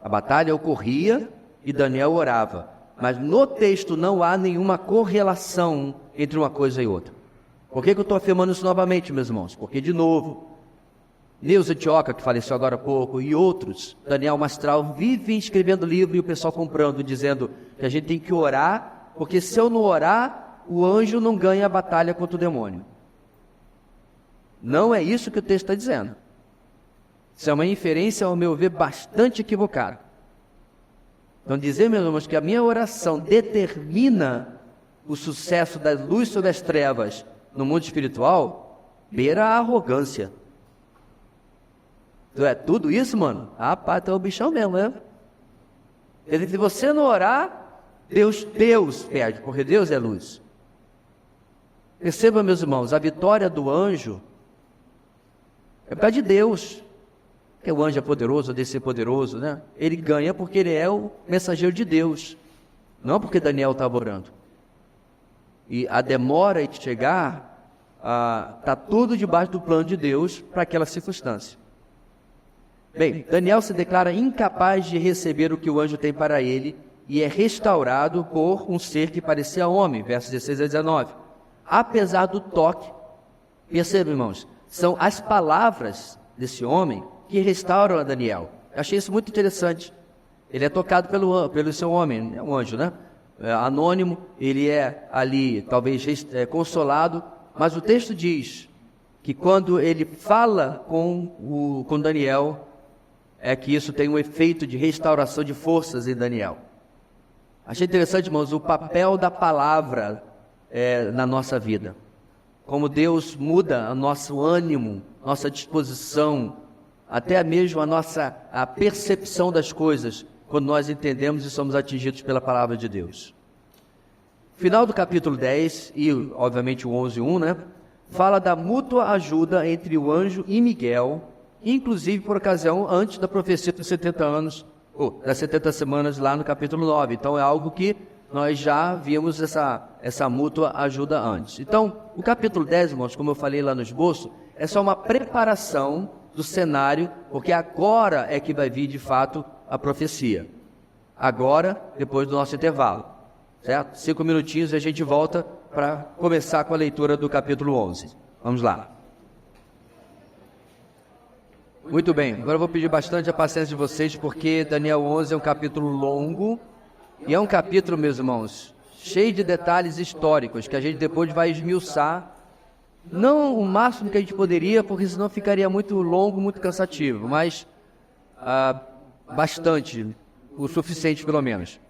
A: A batalha ocorria e Daniel orava, mas no texto não há nenhuma correlação entre uma coisa e outra. Por que eu estou afirmando isso novamente, meus irmãos? Porque, de novo, Neuza Tioca, que faleceu agora há pouco, e outros, Daniel Mastral, vivem escrevendo livro e o pessoal comprando, dizendo que a gente tem que orar, porque se eu não orar, o anjo não ganha a batalha contra o demônio. Não é isso que o texto está dizendo. Isso é uma inferência, ao meu ver, bastante equivocada. Então, dizer, meus irmãos, que a minha oração determina o sucesso da luz sobre as trevas no mundo espiritual, beira a arrogância. Então, é tudo isso, mano? Pá, então é o bichão mesmo, né? Se você não orar, Deus perde, porque Deus é luz. Perceba, meus irmãos, a vitória do anjo é por causa de Deus. Que o anjo é poderoso, deve ser poderoso, né? Ele ganha porque ele é o mensageiro de Deus, não porque Daniel estava orando. E a demora de chegar, está tudo debaixo do plano de Deus para aquela circunstância. Bem, Daniel se declara incapaz de receber o que o anjo tem para ele e é restaurado por um ser que parecia homem, versos 16 a 19. Apesar do toque, percebam, irmãos, são as palavras desse homem que restauram a Daniel. Eu achei isso muito interessante. Ele é tocado pelo seu homem, é um anjo, né? Anônimo, ele é ali, talvez, consolado, mas o texto diz que quando ele fala com Daniel, é que isso tem um efeito de restauração de forças em Daniel. Achei interessante, irmãos, o papel da palavra na nossa vida. Como Deus muda o nosso ânimo, nossa disposição, até mesmo a percepção das coisas, quando nós entendemos e somos atingidos pela palavra de Deus. Final do capítulo 10, e obviamente o 11:1, né? Fala da mútua ajuda entre o anjo e Miguel, inclusive por ocasião antes da profecia dos 70 anos das 70 semanas lá no capítulo 9. Então é algo que nós já vimos essa mútua ajuda antes. Então, o capítulo 10, irmãos, como eu falei lá no esboço, é só uma preparação do cenário, porque agora é que vai vir de fato a profecia. Agora, depois do nosso intervalo, certo? 5 minutinhos e a gente volta para começar com a leitura do capítulo 11. Vamos lá. Muito bem, agora eu vou pedir bastante a paciência de vocês, porque Daniel 11 é um capítulo longo, e é um capítulo, meus irmãos, cheio de detalhes históricos, que a gente depois vai esmiuçar, não o máximo que a gente poderia, porque senão ficaria muito longo, muito cansativo, mas bastante, o suficiente pelo menos.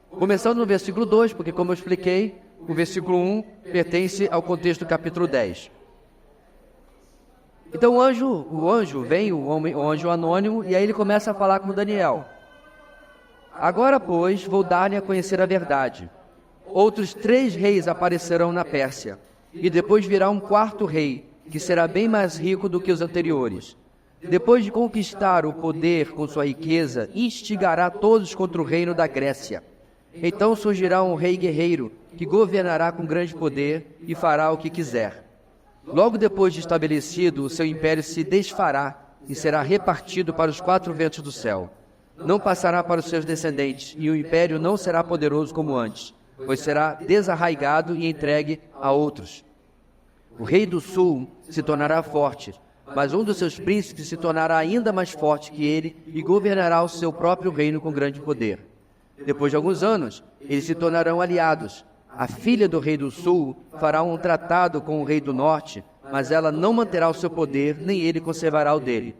A: Começando no versículo 2, porque como eu expliquei, o versículo 1 pertence ao contexto do capítulo 10. Então o anjo vem, o anjo anônimo, e aí ele começa a falar com Daniel. Agora, pois, vou dar-lhe a conhecer a verdade. Outros 3 reis aparecerão na Pérsia, e depois virá um 4º rei, que será bem mais rico do que os anteriores. Depois de conquistar o poder com sua riqueza, instigará todos contra o reino da Grécia. Então surgirá um rei guerreiro, que governará com grande poder e fará o que quiser. Logo depois de estabelecido, o seu império se desfará e será repartido para os 4 ventos do céu. Não passará para os seus descendentes, e o império não será poderoso como antes, pois será desarraigado e entregue a outros. O rei do sul se tornará forte, mas um dos seus príncipes se tornará ainda mais forte que ele e governará o seu próprio reino com grande poder. Depois de alguns anos, eles se tornarão aliados. A filha do rei do sul fará um tratado com o rei do norte, mas ela não manterá o seu poder, nem ele conservará o dele.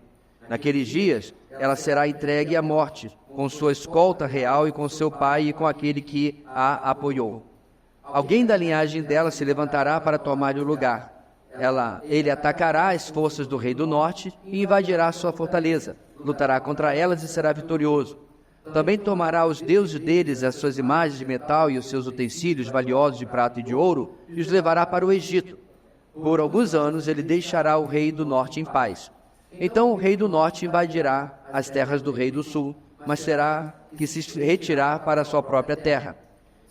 A: Naqueles dias, ela será entregue à morte, com sua escolta real e com seu pai e com aquele que a apoiou. Alguém da linhagem dela se levantará para tomar o lugar. Ele atacará as forças do rei do norte e invadirá sua fortaleza. Lutará contra elas e será vitorioso. Também tomará os deuses deles, as suas imagens de metal e os seus utensílios valiosos de prata e de ouro, e os levará para o Egito. Por alguns anos ele deixará o rei do norte em paz. Então o rei do norte invadirá as terras do rei do sul, mas terá que se retirar para a sua própria terra.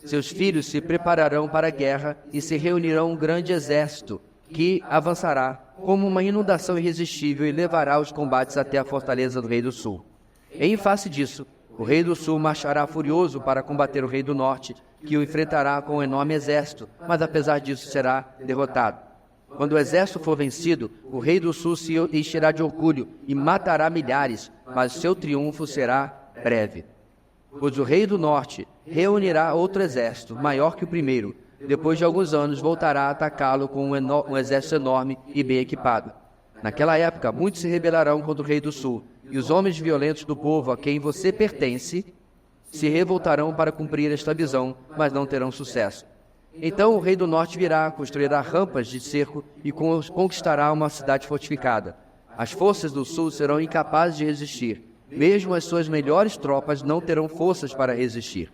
A: Seus filhos se prepararão para a guerra e se reunirão um grande exército, que avançará como uma inundação irresistível e levará os combates até a fortaleza do rei do sul. Em face disso, o rei do sul marchará furioso para combater o rei do norte, que o enfrentará com um enorme exército, mas apesar disso será derrotado. Quando o exército for vencido, o rei do sul se encherá de orgulho e matará milhares, mas seu triunfo será breve. Pois o rei do norte reunirá outro exército, maior que o primeiro. Depois de alguns anos, voltará a atacá-lo com um exército enorme e bem equipado. Naquela época, muitos se rebelarão contra o rei do sul, e os homens violentos do povo a quem você pertence se revoltarão para cumprir esta visão, mas não terão sucesso. Então o rei do norte virá, construirá rampas de cerco e conquistará uma cidade fortificada. As forças do sul serão incapazes de resistir. Mesmo as suas melhores tropas não terão forças para resistir.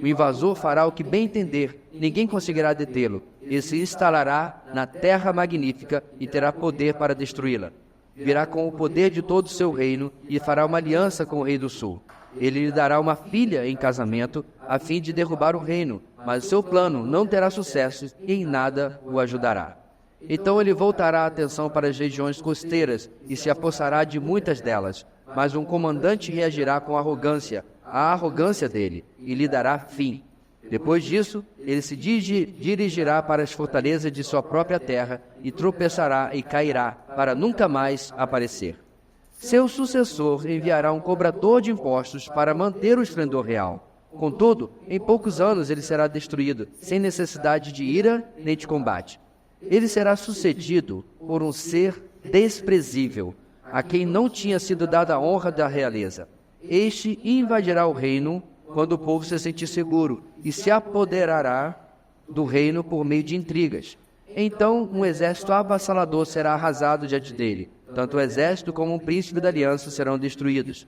A: O invasor fará o que bem entender, ninguém conseguirá detê-lo. Ele se instalará na terra magnífica e terá poder para destruí-la. Virá com o poder de todo o seu reino e fará uma aliança com o rei do sul. Ele lhe dará uma filha em casamento, a fim de derrubar o reino, mas o seu plano não terá sucesso e em nada o ajudará. Então ele voltará a atenção para as regiões costeiras e se apossará de muitas delas, mas um comandante reagirá com arrogância, a arrogância dele, e lhe dará fim. Depois disso, ele se dirigirá para as fortalezas de sua própria terra e tropeçará e cairá, para nunca mais aparecer. Seu sucessor enviará um cobrador de impostos para manter o esplendor real. Contudo, em poucos anos ele será destruído, sem necessidade de ira nem de combate. Ele será sucedido por um ser desprezível, a quem não tinha sido dada a honra da realeza. Este invadirá o reino quando o povo se sentir seguro e se apoderará do reino por meio de intrigas. Então um exército avassalador será arrasado diante dele. Tanto o exército como o príncipe da aliança serão destruídos.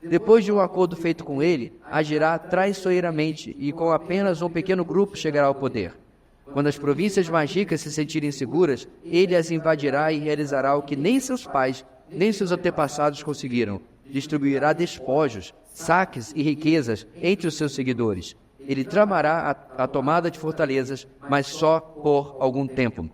A: Depois de um acordo feito com ele, agirá traiçoeiramente e com apenas um pequeno grupo chegará ao poder. Quando as províncias mais ricas se sentirem seguras, ele as invadirá e realizará o que nem seus pais, nem seus antepassados conseguiram. distribuirá despojos, saques e riquezas entre os seus seguidores. Ele tramará a tomada de fortalezas, mas só por algum tempo.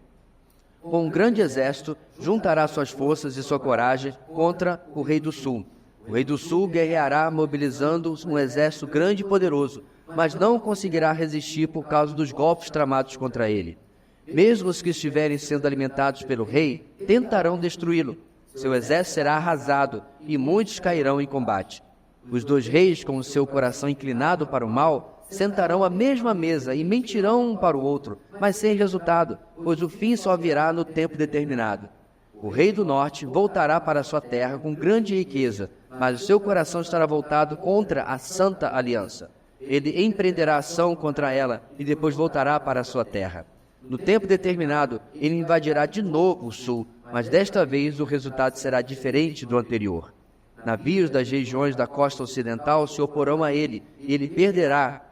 A: Com um grande exército, juntará suas forças e sua coragem contra o rei do sul. O rei do sul guerreará mobilizando um exército grande e poderoso, mas não conseguirá resistir por causa dos golpes tramados contra ele. Mesmo os que estiverem sendo alimentados pelo rei tentarão destruí-lo. Seu exército será arrasado e muitos cairão em combate. Os dois reis, com o seu coração inclinado para o mal, sentarão à mesma mesa e mentirão um para o outro, mas sem resultado, pois o fim só virá no tempo determinado. O rei do norte voltará para sua terra com grande riqueza, mas o seu coração estará voltado contra a Santa Aliança. Ele empreenderá ação contra ela e depois voltará para a sua terra. No tempo determinado, ele invadirá de novo o sul, mas desta vez o resultado será diferente do anterior. Navios das regiões da costa ocidental se oporão a ele, e ele perderá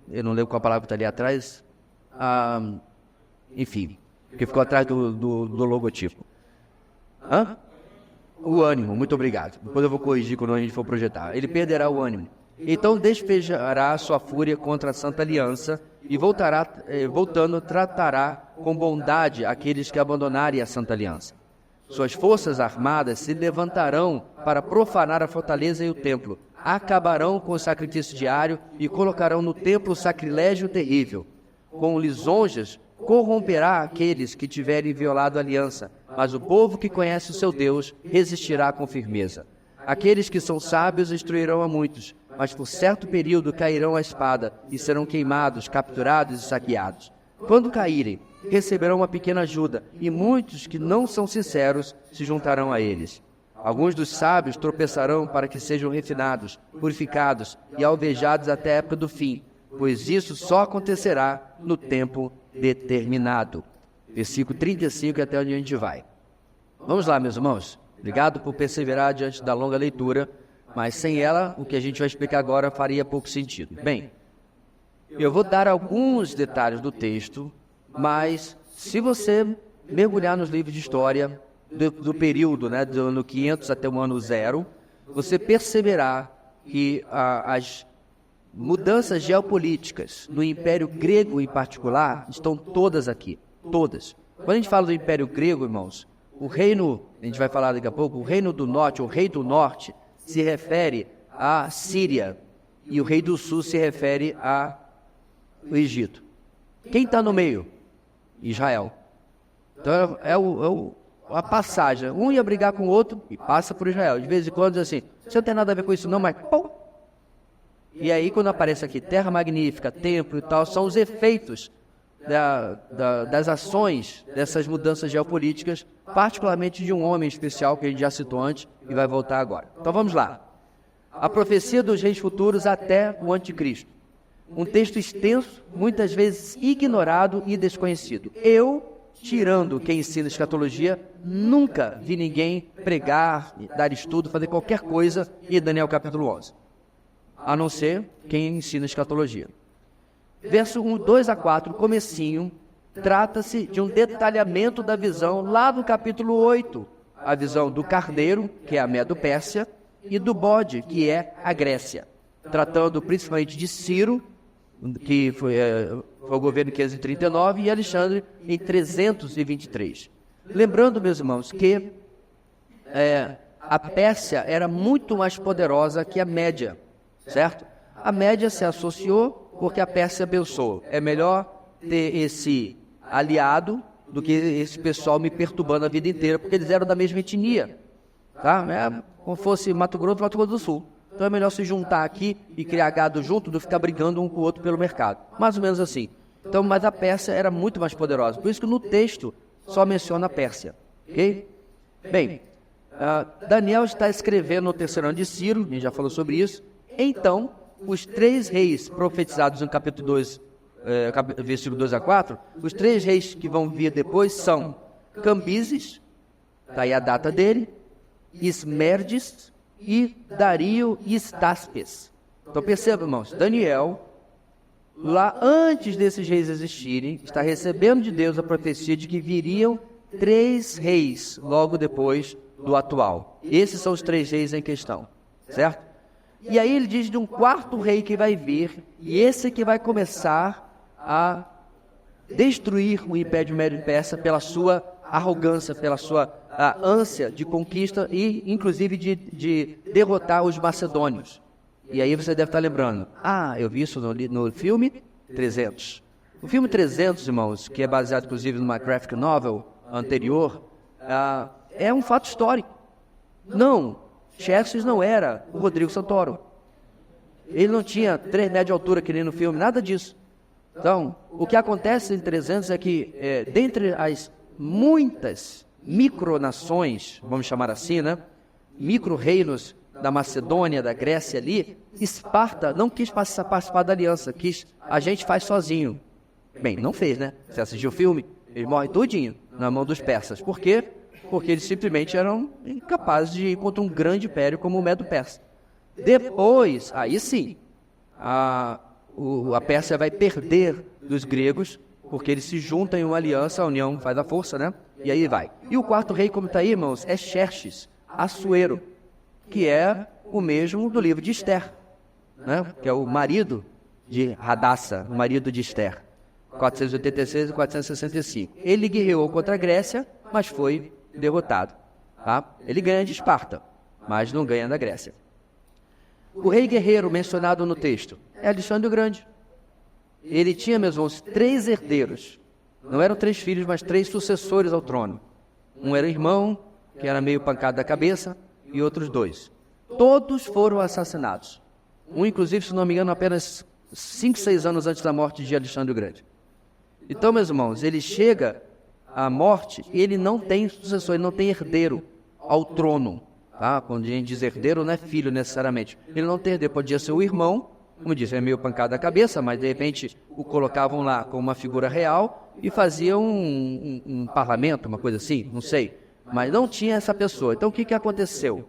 A: eu não lembro qual a palavra que está ali atrás, enfim, que ficou atrás do logotipo. O ânimo, muito obrigado. Depois eu vou corrigir quando a gente for projetar. Ele perderá o ânimo. Então despejará sua fúria contra a Santa Aliança e voltando, tratará com bondade aqueles que abandonarem a Santa Aliança. Suas forças armadas se levantarão para profanar a fortaleza e o templo, acabarão com o sacrifício diário e colocarão no templo o sacrilégio terrível. Com lisonjas, corromperá aqueles que tiverem violado a aliança, mas o povo que conhece o seu Deus resistirá com firmeza. Aqueles que são sábios instruirão a muitos, mas por certo período cairão à espada e serão queimados, capturados e saqueados. Quando caírem, receberão uma pequena ajuda, e muitos que não são sinceros se juntarão a eles. Alguns dos sábios tropeçarão para que sejam refinados, purificados e alvejados até a época do fim, pois isso só acontecerá no tempo determinado. Versículo 35 até onde a gente vai. Vamos lá, meus irmãos. Obrigado por perseverar diante da longa leitura, mas sem ela, o que a gente vai explicar agora faria pouco sentido. Bem, eu vou dar alguns detalhes do texto, mas se você mergulhar nos livros de história do período, do ano 500 até o ano 0, você perceberá que as mudanças geopolíticas no Império Grego em particular estão todas aqui, todas. Quando a gente fala do Império Grego, irmãos, o reino, a gente vai falar daqui a pouco, o reino do norte, o rei do norte, se refere à Síria, e o rei do sul se refere ao Egito. Quem está no meio? Israel. Então a passagem, um ia brigar com o outro e passa por Israel. De vez em quando diz assim, você não tem nada a ver com isso não, mas pum! E aí quando aparece aqui terra magnífica, templo e tal, são os efeitos das ações dessas mudanças geopolíticas, particularmente de um homem especial que a gente já citou antes e vai voltar agora. Então vamos lá. A profecia dos reis futuros até o anticristo. Um texto extenso, muitas vezes ignorado e desconhecido. Eu, tirando quem ensina escatologia, nunca vi ninguém pregar, dar estudo, fazer qualquer coisa em Daniel capítulo 11. A não ser quem ensina escatologia. Verso 2 a 4, comecinho, trata-se de um detalhamento da visão lá no capítulo 8. A visão do carneiro, que é a Medo-Pérsia, e do bode, que é a Grécia. Tratando principalmente de Ciro, que foi o governo em 539, e Alexandre em 323. Lembrando, meus irmãos, que a Pérsia era muito mais poderosa que a Média, certo? A Média se associou porque a Pérsia pensou, é melhor ter esse aliado do que esse pessoal me perturbando a vida inteira, porque eles eram da mesma etnia, tá? Como fosse Mato Grosso do Sul. Então é melhor se juntar aqui e criar gado junto do que ficar brigando um com o outro pelo mercado. Mais ou menos assim. Então, mas a Pérsia era muito mais poderosa. Por isso que no texto só menciona a Pérsia. Ok? Bem, Daniel está escrevendo no terceiro ano de Ciro, a gente já falou sobre isso. Então, os 3 reis profetizados no capítulo 2, versículo 2 a 4, os 3 reis que vão vir depois são Cambises, está aí a data dele, Ismerdes e Dario e Estaspes. Então perceba, irmãos, Daniel, lá antes desses reis existirem, está recebendo de Deus a profecia de que viriam 3 reis logo depois do atual. Esses são os 3 reis em questão, certo? E aí ele diz de um 4º rei que vai vir, e esse que vai começar a destruir o Império Médio-Persa pela sua arrogância, pela sua ânsia de conquista e, inclusive, de derrotar os macedônios. E aí você deve estar lembrando, eu vi isso no filme 300. O filme 300, irmãos, que é baseado, inclusive, numa graphic novel anterior, é um fato histórico. Não, Xerxes não era o Rodrigo Santoro. Ele não tinha 3 metros de altura que nem no filme, nada disso. Então, o que acontece em 300 é que, dentre as muitas micronações, vamos chamar assim, né? Micro-reinos da Macedônia, da Grécia ali, Esparta não quis participar da aliança, a gente faz sozinho. Bem, não fez, né? Você assistiu o filme, ele morre todinho na mão dos persas. Por quê? Porque eles simplesmente eram incapazes de ir contra um grande império como o Medo-Persa. Depois, aí sim, a Pérsia vai perder dos gregos, porque eles se juntam em uma aliança, a união faz a força, né? E aí vai. E o 4º rei, como está aí, irmãos, é Xerxes, Assuero, que é o mesmo do livro de Esther, né? Que é o marido de Hadassa, o marido de Esther, 486 e 465. Ele guerreou contra a Grécia, mas foi derrotado. Tá? Ele ganha de Esparta, mas não ganha da Grécia. O rei guerreiro mencionado no texto é Alexandre o Grande. Ele tinha, meus irmãos, 3 herdeiros. Não eram 3 filhos, mas 3 sucessores ao trono. Um era irmão, que era meio pancado da cabeça, e outros 2. Todos foram assassinados. Um, inclusive, se não me engano, apenas 5, 6 anos antes da morte de Alexandre o Grande. Então, meus irmãos, ele chega à morte e ele não tem sucessor, ele não tem herdeiro ao trono. Tá? Quando a gente diz herdeiro, não é filho necessariamente. Ele não tem herdeiro, podia ser o irmão, como disse, é meio pancada da cabeça, mas de repente o colocavam lá como uma figura real e faziam um parlamento, uma coisa assim, não sei. Mas não tinha essa pessoa. Então o que aconteceu?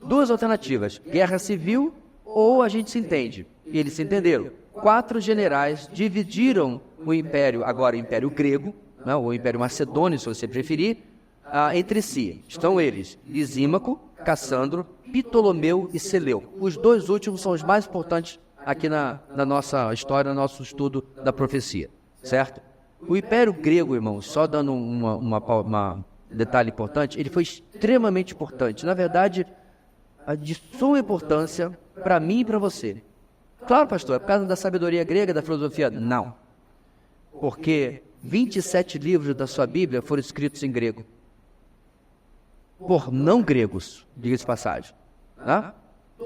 A: 2 alternativas, guerra civil ou a gente se entende. E eles se entenderam. 4 generais dividiram o império, agora o império grego, né, ou o império macedônio, se você preferir, entre si. Estão eles, Lisímaco, Cassandro, Ptolomeu e Seleu. Os 2 últimos são os mais importantes aqui na nossa história, no nosso estudo da profecia, certo? O Império Grego, irmãos, só dando um detalhe importante, ele foi extremamente importante. Na verdade, de suma importância para mim e para você. Claro, pastor, é por causa da sabedoria grega, da filosofia? Não. Porque 27 livros da sua Bíblia foram escritos em grego. Por não gregos, diga-se de passagem. Tá?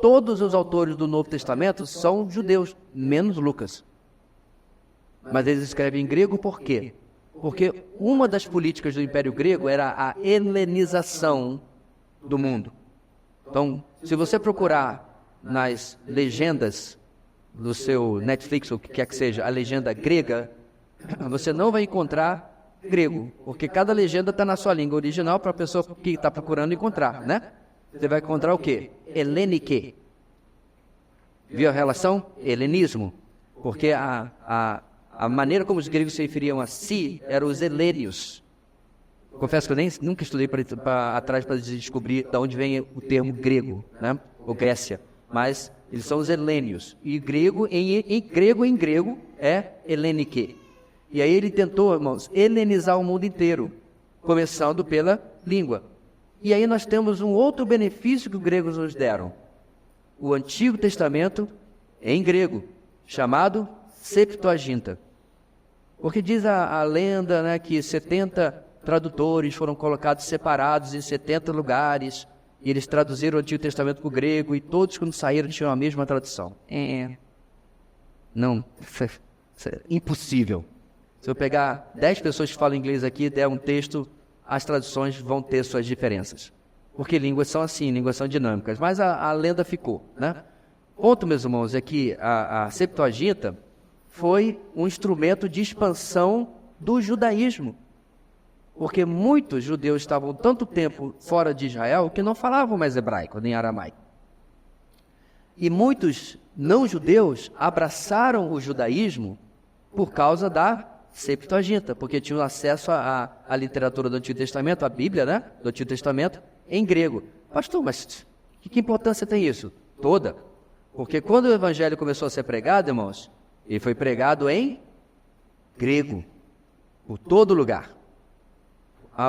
A: Todos os autores do Novo Testamento são judeus, menos Lucas. Mas eles escrevem em grego por quê? Porque uma das políticas do Império Grego era a helenização do mundo. Então, se você procurar nas legendas do seu Netflix, ou o que quer que seja, a legenda grega, você não vai encontrar grego, porque cada legenda está na sua língua original para a pessoa que está procurando encontrar, né? Você vai encontrar o quê? Helênique. Viu a relação? Helenismo. Porque a maneira como os gregos se referiam a si eram os helênios. Confesso que eu nunca estudei atrás para descobrir de onde vem o termo grego, né? Ou Grécia. Mas eles são os helênios. E grego, em grego é helênique. E aí ele tentou, irmãos, helenizar o mundo inteiro, começando pela língua. E aí nós temos um outro benefício que os gregos nos deram. O Antigo Testamento em grego, chamado Septuaginta. Porque diz a lenda, né, que 70 tradutores foram colocados separados em 70 lugares, e eles traduziram o Antigo Testamento para o grego, e todos quando saíram tinham a mesma tradução. Não, impossível. Se eu pegar 10 pessoas que falam inglês aqui e der um texto, as traduções vão ter suas diferenças. Porque línguas são assim, línguas são dinâmicas. Mas a lenda ficou, né? Ponto, meus irmãos, é que a Septuaginta foi um instrumento de expansão do judaísmo. Porque muitos judeus estavam tanto tempo fora de Israel que não falavam mais hebraico nem aramaico. E muitos não-judeus abraçaram o judaísmo por causa da Septuaginta, porque tinham acesso à literatura do Antigo Testamento, à Bíblia, né, do Antigo Testamento, em grego. Pastor, mas que importância tem isso? Toda. Porque quando o evangelho começou a ser pregado, irmãos, ele foi pregado em grego, por todo lugar.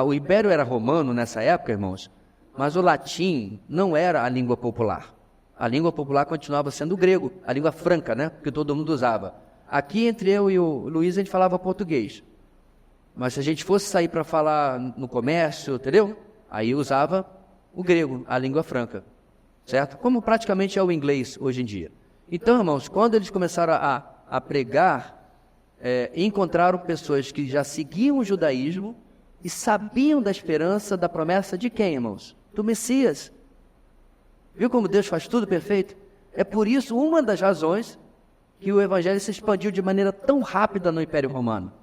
A: O Império era romano nessa época, irmãos, mas o latim não era a língua popular. A língua popular continuava sendo o grego, a língua franca, né? Que todo mundo usava. Aqui, entre eu e o Luiz, a gente falava português. Mas se a gente fosse sair para falar no comércio, entendeu? Aí usava o grego, a língua franca, certo? Como praticamente é o inglês hoje em dia. Então, irmãos, quando eles começaram a pregar, encontraram pessoas que já seguiam o judaísmo e sabiam da esperança, da promessa de quem, irmãos? Do Messias. Viu como Deus faz tudo perfeito? É por isso uma das razões que o evangelho se expandiu de maneira tão rápida no Império Romano.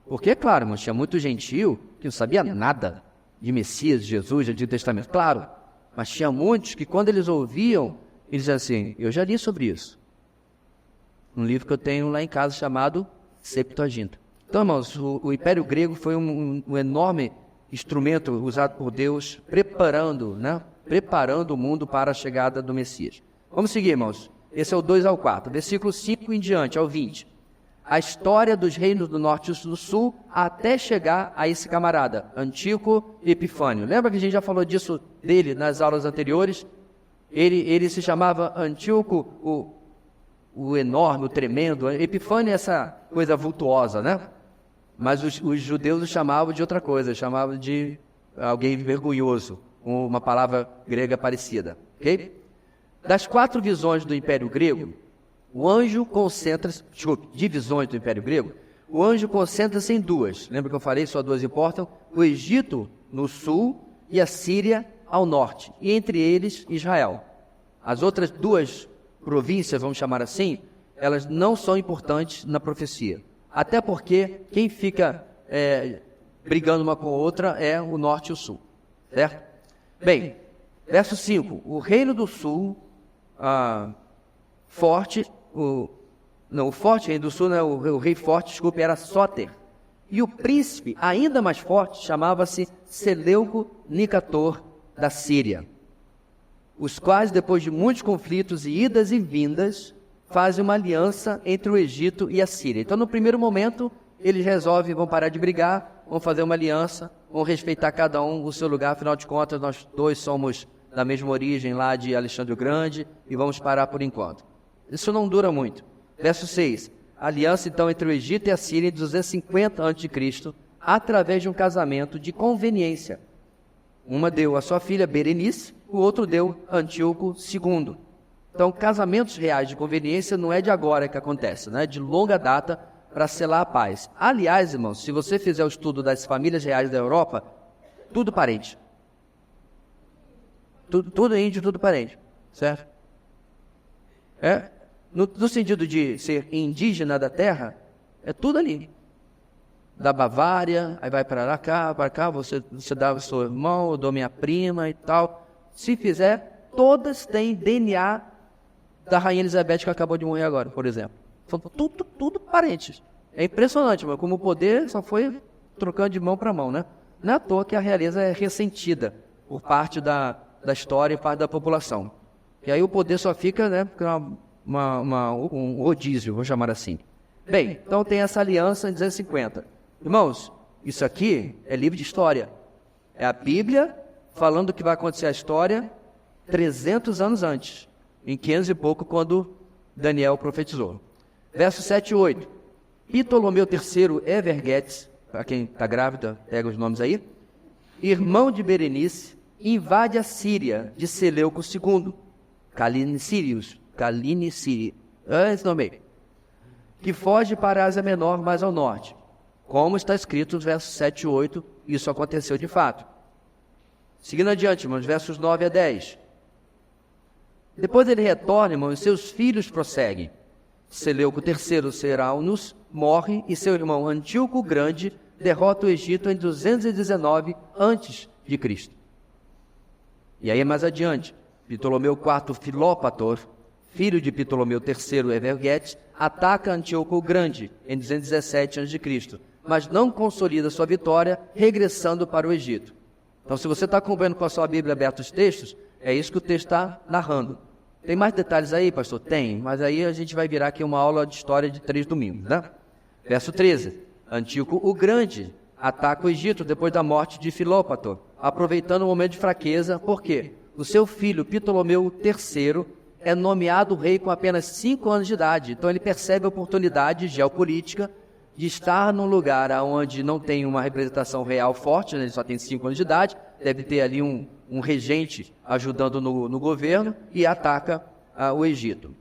A: Porque, claro, irmãos, tinha muito gentio que não sabia nada de Messias, de Jesus, do Antigo Testamento, claro. Mas tinha muitos que quando eles ouviam, eles diziam assim, eu já li sobre isso. Um livro que eu tenho lá em casa chamado Septuaginta. Então, irmãos, o Império Grego foi um enorme instrumento usado por Deus, preparando o mundo para a chegada do Messias. Vamos seguir, irmãos. Esse é o 2 ao 4, versículo 5 em diante, ao 20. A história dos reinos do norte e do sul, até chegar a esse camarada, Antíoco Epifânio. Lembra que a gente já falou disso dele nas aulas anteriores? Ele se chamava Antíoco, o enorme, o tremendo. Epifânio é essa coisa vultuosa, né? Mas os judeus o chamavam de outra coisa, chamavam de alguém vergonhoso, uma palavra grega parecida, ok? Das 4 visões do Império Grego, o anjo concentra-se, divisões do Império Grego, o anjo concentra-se em 2. Lembra que eu falei, só 2 importam? O Egito no sul e a Síria ao norte, e entre eles Israel. As outras 2 províncias, vamos chamar assim, elas não são importantes na profecia. Até porque quem fica brigando uma com a outra é o norte e o sul, certo? Bem, verso 5, o reino do sul, o forte reino do sul, né, o rei forte, desculpe, era Sóter. E o príncipe, ainda mais forte, chamava-se Seleuco Nicator da Síria. Os quais, depois de muitos conflitos e idas e vindas, fazem uma aliança entre o Egito e a Síria. Então, no primeiro momento, eles resolvem, vão parar de brigar, vão fazer uma aliança, vão respeitar cada um o seu lugar, afinal de contas, nós 2 somos da mesma origem lá de Alexandre o Grande, e vamos parar por enquanto. Isso não dura muito. Verso 6, a aliança então entre o Egito e a Síria em 250 a.C., através de um casamento de conveniência. Uma deu a sua filha Berenice, o outro deu Antíoco II. Então, casamentos reais de conveniência não é de agora que acontece, né? É de longa data para selar a paz. Aliás, irmãos, se você fizer o estudo das famílias reais da Europa, tudo parente. Tudo índio, tudo parente, certo? No sentido de ser indígena da terra, é tudo ali. Da Bavária, aí vai para cá, você dá o seu irmão, eu dou minha prima e tal. Se fizer, todas têm DNA da Rainha Elizabeth que acabou de morrer agora, por exemplo. São tudo parentes. É impressionante, mas como o poder só foi trocando de mão para mão, né? Não é à toa que a realeza é ressentida por parte da história e parte da população. E aí o poder só fica, né, um rodízio, vou chamar assim. Bem, então tem essa aliança em 250. Irmãos, isso aqui é livro de história. É a Bíblia falando que vai acontecer a história 300 anos antes, em 500 e pouco, quando Daniel profetizou. Verso 7 e 8. Ptolomeu III Evergetes, para quem está grávida, pega os nomes aí, irmão de Berenice, invade a Síria de Seleuco II, Caline-Sírio, esse nome aí, que foge para a Ásia Menor, mais ao norte. Como está escrito nos versos 7 e 8, isso aconteceu de fato. Seguindo adiante, irmãos, versos 9 a 10. Depois ele retorna, irmãos, e seus filhos prosseguem. Seleuco III Seraunos morre e seu irmão Antíoco o Grande derrota o Egito em 219 a.C. E aí mais adiante, Ptolomeu IV Filópator, filho de Ptolomeu III Evergetes, ataca Antíoco o Grande em 217 a.C., mas não consolida sua vitória, regressando para o Egito. Então, se você está acompanhando com a sua Bíblia aberta os textos, é isso que o texto está narrando. Tem mais detalhes aí, pastor? Tem, mas aí a gente vai virar aqui uma aula de história de 3 domingos, né? Verso 13. Antíoco o Grande ataca o Egito depois da morte de Filópator, aproveitando o momento de fraqueza. Por quê? O seu filho, Ptolomeu III, é nomeado rei com apenas 5 anos de idade. Então ele percebe a oportunidade geopolítica de estar num lugar onde não tem uma representação real forte, né? Ele só tem 5 anos de idade, deve ter ali um regente ajudando no governo, e ataca o Egito.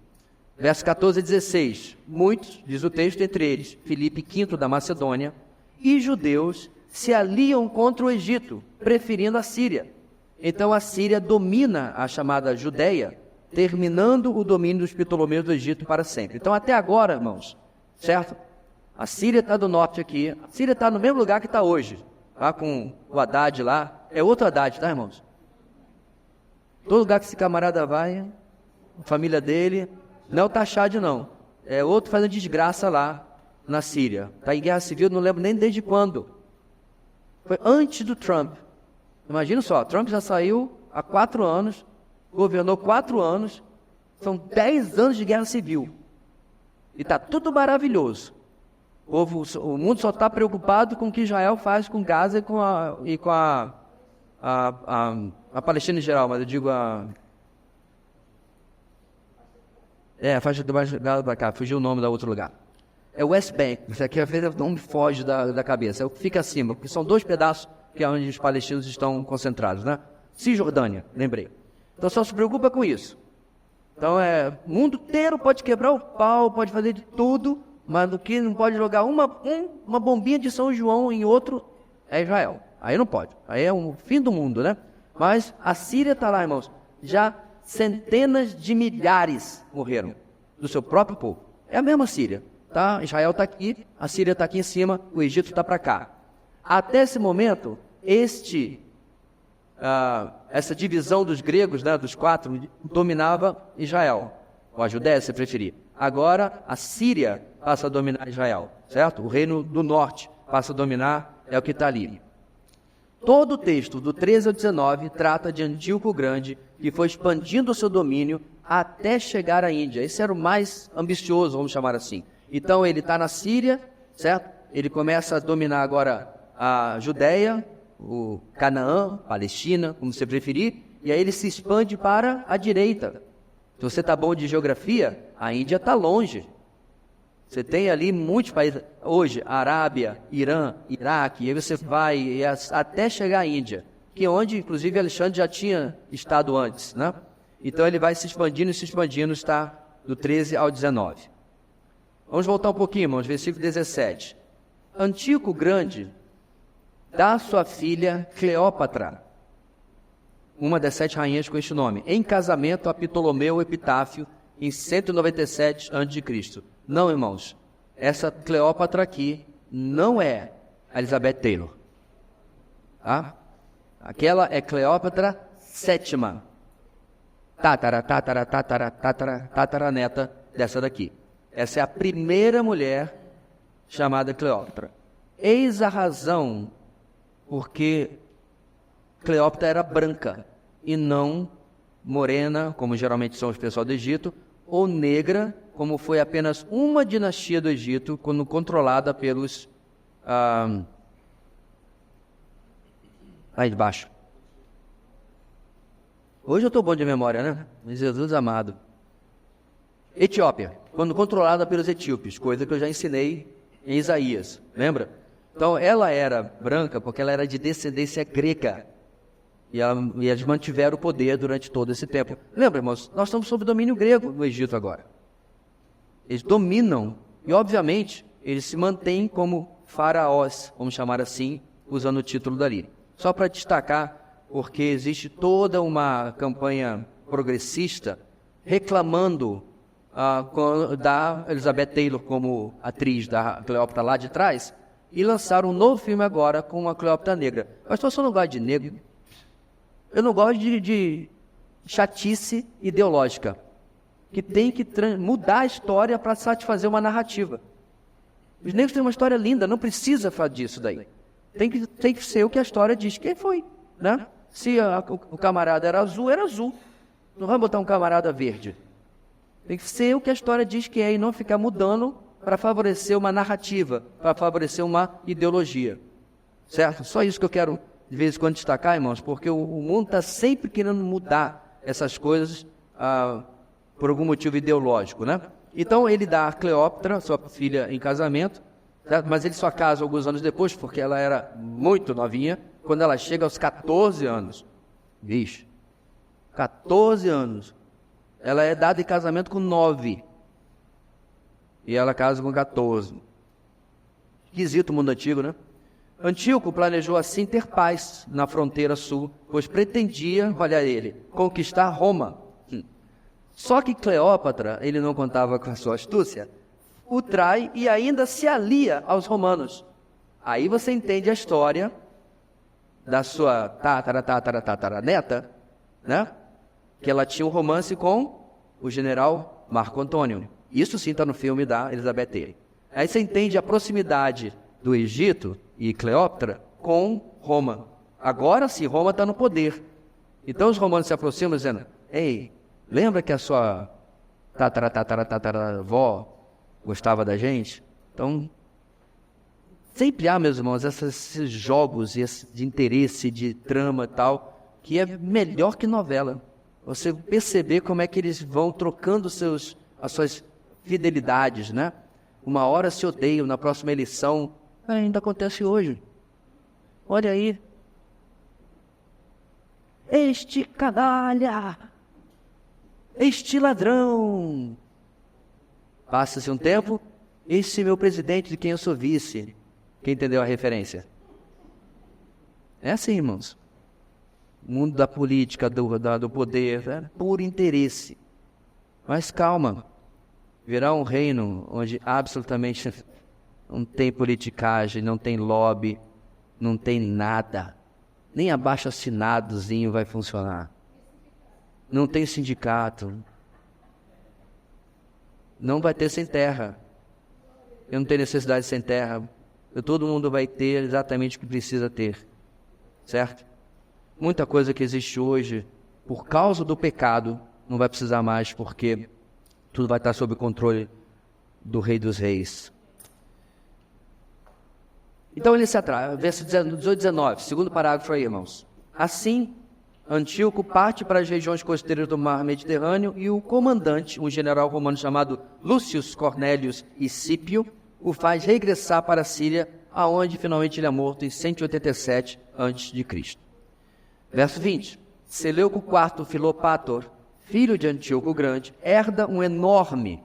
A: Verso 14 e 16. Muitos, diz o texto, entre eles, Filipe V da Macedônia, e judeus se aliam contra o Egito, preferindo a Síria. Então a Síria domina a chamada Judeia, terminando o domínio dos Ptolomeus do Egito para sempre. Então até agora, irmãos, certo? A Síria está do norte aqui, a Síria está no mesmo lugar que está hoje, tá? Com o Haddad lá, é outro Haddad, tá, irmãos? Todo lugar que esse camarada vai, a família dele, não é o Tachad não, é outro fazendo desgraça lá na Síria. Está em guerra civil, não lembro nem desde quando. Foi antes do Trump. Imagina só, Trump já saiu há 4 anos, governou 4 anos, são 10 anos de guerra civil. E está tudo maravilhoso. O mundo só está preocupado com o que Israel faz com Gaza e com a Palestina em geral, mas eu digo a faixa do Gaza para cá, fugiu o nome da outro lugar. É West Bank, isso aqui às vezes o nome foge da cabeça, é o que fica acima, porque são 2 pedaços que é onde os palestinos estão concentrados, né? Cisjordânia, lembrei. Então só se preocupa com isso. Então o mundo inteiro pode quebrar o pau, pode fazer de tudo, mas o que não pode jogar uma bombinha de São João em outro é Israel. Aí não pode, aí é o fim do mundo, né? Mas a Síria está lá, irmãos, já centenas de milhares morreram do seu próprio povo. É a mesma Síria, tá? Israel está aqui, a Síria está aqui em cima, o Egito está para cá. Até esse momento, essa divisão dos gregos, né, dos 4, dominava Israel, ou a Judéia, se preferir. Agora, a Síria passa a dominar Israel, certo? O reino do norte passa a dominar, é o que está ali. Todo o texto, do 13 ao 19, trata de Antíoco o Grande, que foi expandindo o seu domínio até chegar à Índia. Esse era o mais ambicioso, vamos chamar assim. Então, ele está na Síria, certo? Ele começa a dominar agora a Judéia, o Canaã, Palestina, como você preferir, e aí ele se expande para a direita. Se você está bom de geografia, a Índia está longe. Você tem ali muitos países, hoje, Arábia, Irã, Iraque, e aí você vai até chegar à Índia, que é onde, inclusive, Alexandre já tinha estado antes, né? Então ele vai se expandindo, está do 13 ao 19. Vamos voltar um pouquinho, irmãos, versículo 17. Antíoco Grande dá sua filha Cleópatra, uma das 7 rainhas com este nome, em casamento a Ptolomeu Epitáfio, em 197 a.C. Não, irmãos, essa Cleópatra aqui não é a Elizabeth Taylor. Tá? Aquela é Cleópatra VII, tataraneta dessa daqui. Essa é a primeira mulher chamada Cleópatra. Eis a razão porque Cleópatra era branca e não morena, como geralmente são os pessoal do Egito, ou negra, como foi apenas uma dinastia do Egito, quando controlada pelos... aí de baixo. Hoje eu estou bom de memória, né? Jesus amado. Etiópia, quando controlada pelos etíopes, coisa que eu já ensinei em Isaías, lembra? Então, ela era branca porque ela era de descendência grega. E eles mantiveram o poder durante todo esse tempo. Lembra, irmãos? Nós estamos sob domínio grego no Egito agora. Eles dominam e, obviamente, eles se mantêm como faraós, vamos chamar assim, usando o título dali. Só para destacar, porque existe toda uma campanha progressista reclamando da Elizabeth Taylor como atriz da Cleópatra lá de trás, e lançaram um novo filme agora com uma Cleópatra negra. Mas eu só não gosto de negro. Eu não gosto de chatice ideológica, que tem que mudar a história para satisfazer uma narrativa. Os negros têm uma história linda, não precisa falar disso daí. Tem que ser o que a história diz. Quem foi? né? Se o camarada era azul, era azul. Não vai botar um camarada verde. Tem que ser o que a história diz que é e não ficar mudando para favorecer uma narrativa, para favorecer uma ideologia. Certo? Só isso que eu quero, de vez em quando, destacar, irmãos, porque o mundo está sempre querendo mudar essas coisas por algum motivo ideológico, né? Então, ele dá a Cleópatra, sua filha, em casamento, certo? Mas ele só casa alguns anos depois, porque ela era muito novinha, quando ela chega aos 14 anos. Vixe, 14 anos. Ela é dada em casamento com 9. E ela casa com 14. Esquisito o mundo antigo, né? Antíoco planejou assim ter paz na fronteira sul, pois pretendia, olha ele, conquistar Roma. Só que Cleópatra, ele não contava com a sua astúcia, o trai e ainda se alia aos romanos. Aí você entende a história da sua tataraneta, né? Que ela tinha um romance com o general Marco Antônio. Isso sim está no filme da Elizabeth Taylor. Aí você entende a proximidade do Egito e Cleópatra com Roma. Agora sim, Roma está no poder. Então os romanos se aproximam dizendo, ei, lembra que a sua tataravó gostava da gente? Então, sempre há, meus irmãos, esses jogos de interesse, de trama e tal, que é melhor que novela. Você perceber como é que eles vão trocando as suas fidelidades, né? Uma hora se odeiam, na próxima eleição, ainda acontece hoje. Olha aí. Este canalha, este ladrão. Passa-se um tempo, este meu presidente de quem eu sou vice. Quem entendeu a referência? É assim, irmãos. O mundo da política, do poder, é puro interesse. Mas calma, virá um reino onde absolutamente não tem politicagem, não tem lobby, não tem nada. Nem abaixo-assinadozinho vai funcionar. Não tem sindicato. Não vai ter sem terra. Eu não tenho necessidade de sem terra. Todo mundo vai ter exatamente o que precisa ter. Certo? Muita coisa que existe hoje, por causa do pecado, não vai precisar mais, porque tudo vai estar sob o controle do Rei dos Reis. Então ele se atrai, verso 18 e 19, segundo parágrafo aí, irmãos. Assim, Antíoco parte para as regiões costeiras do mar Mediterrâneo e o comandante, um general romano chamado Lúcius Cornélius Escipio, o faz regressar para a Síria, aonde finalmente ele é morto em 187 a.C. Verso 20. Seleuco IV Filopátor, filho de Antíoco o Grande, herda um enorme,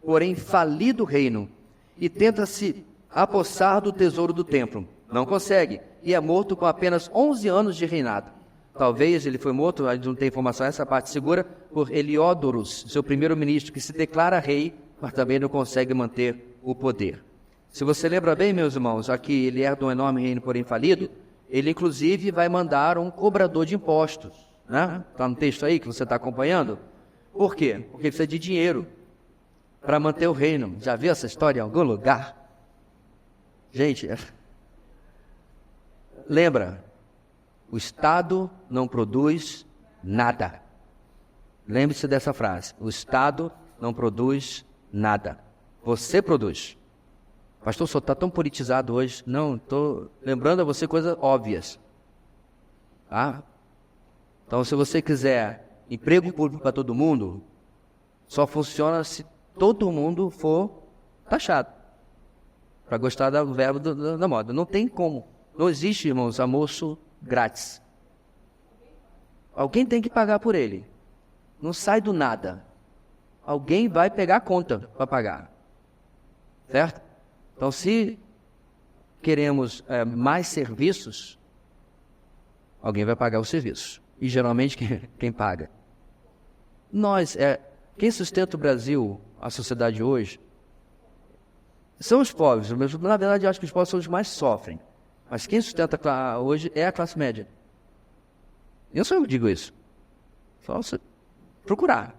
A: porém falido reino e tenta se apossar do tesouro do templo. Não consegue e é morto com apenas 11 anos de reinado. Talvez ele foi morto, a gente não tem informação, essa parte segura, por Heliódoros, seu primeiro-ministro, que se declara rei, mas também não consegue manter o poder. Se você lembra bem, meus irmãos, aqui ele herda um enorme reino, porém falido, ele inclusive vai mandar um cobrador de impostos, né? Está no texto aí que você está acompanhando. Por quê? Porque precisa de dinheiro para manter o reino. Já viu essa história em algum lugar? Gente, lembra, o Estado não produz nada. Lembre-se dessa frase, o Estado não produz nada. Você produz. Pastor, o senhor está tão politizado hoje. Não, estou lembrando a você coisas óbvias. Tá? Então, se você quiser emprego público para todo mundo, só funciona se todo mundo for taxado. Para gostar do verbo da moda. Não tem como. Não existe, irmãos, almoço grátis. Alguém tem que pagar por ele. Não sai do nada. Alguém vai pegar a conta para pagar. Certo? Então, se queremos mais serviços, alguém vai pagar os serviços. E geralmente quem paga? Nós, quem sustenta o Brasil, a sociedade hoje, são os pobres. Na verdade, eu acho que os pobres são os que mais sofrem. Mas quem sustenta hoje é a classe média. Eu só digo isso. Só você procurar.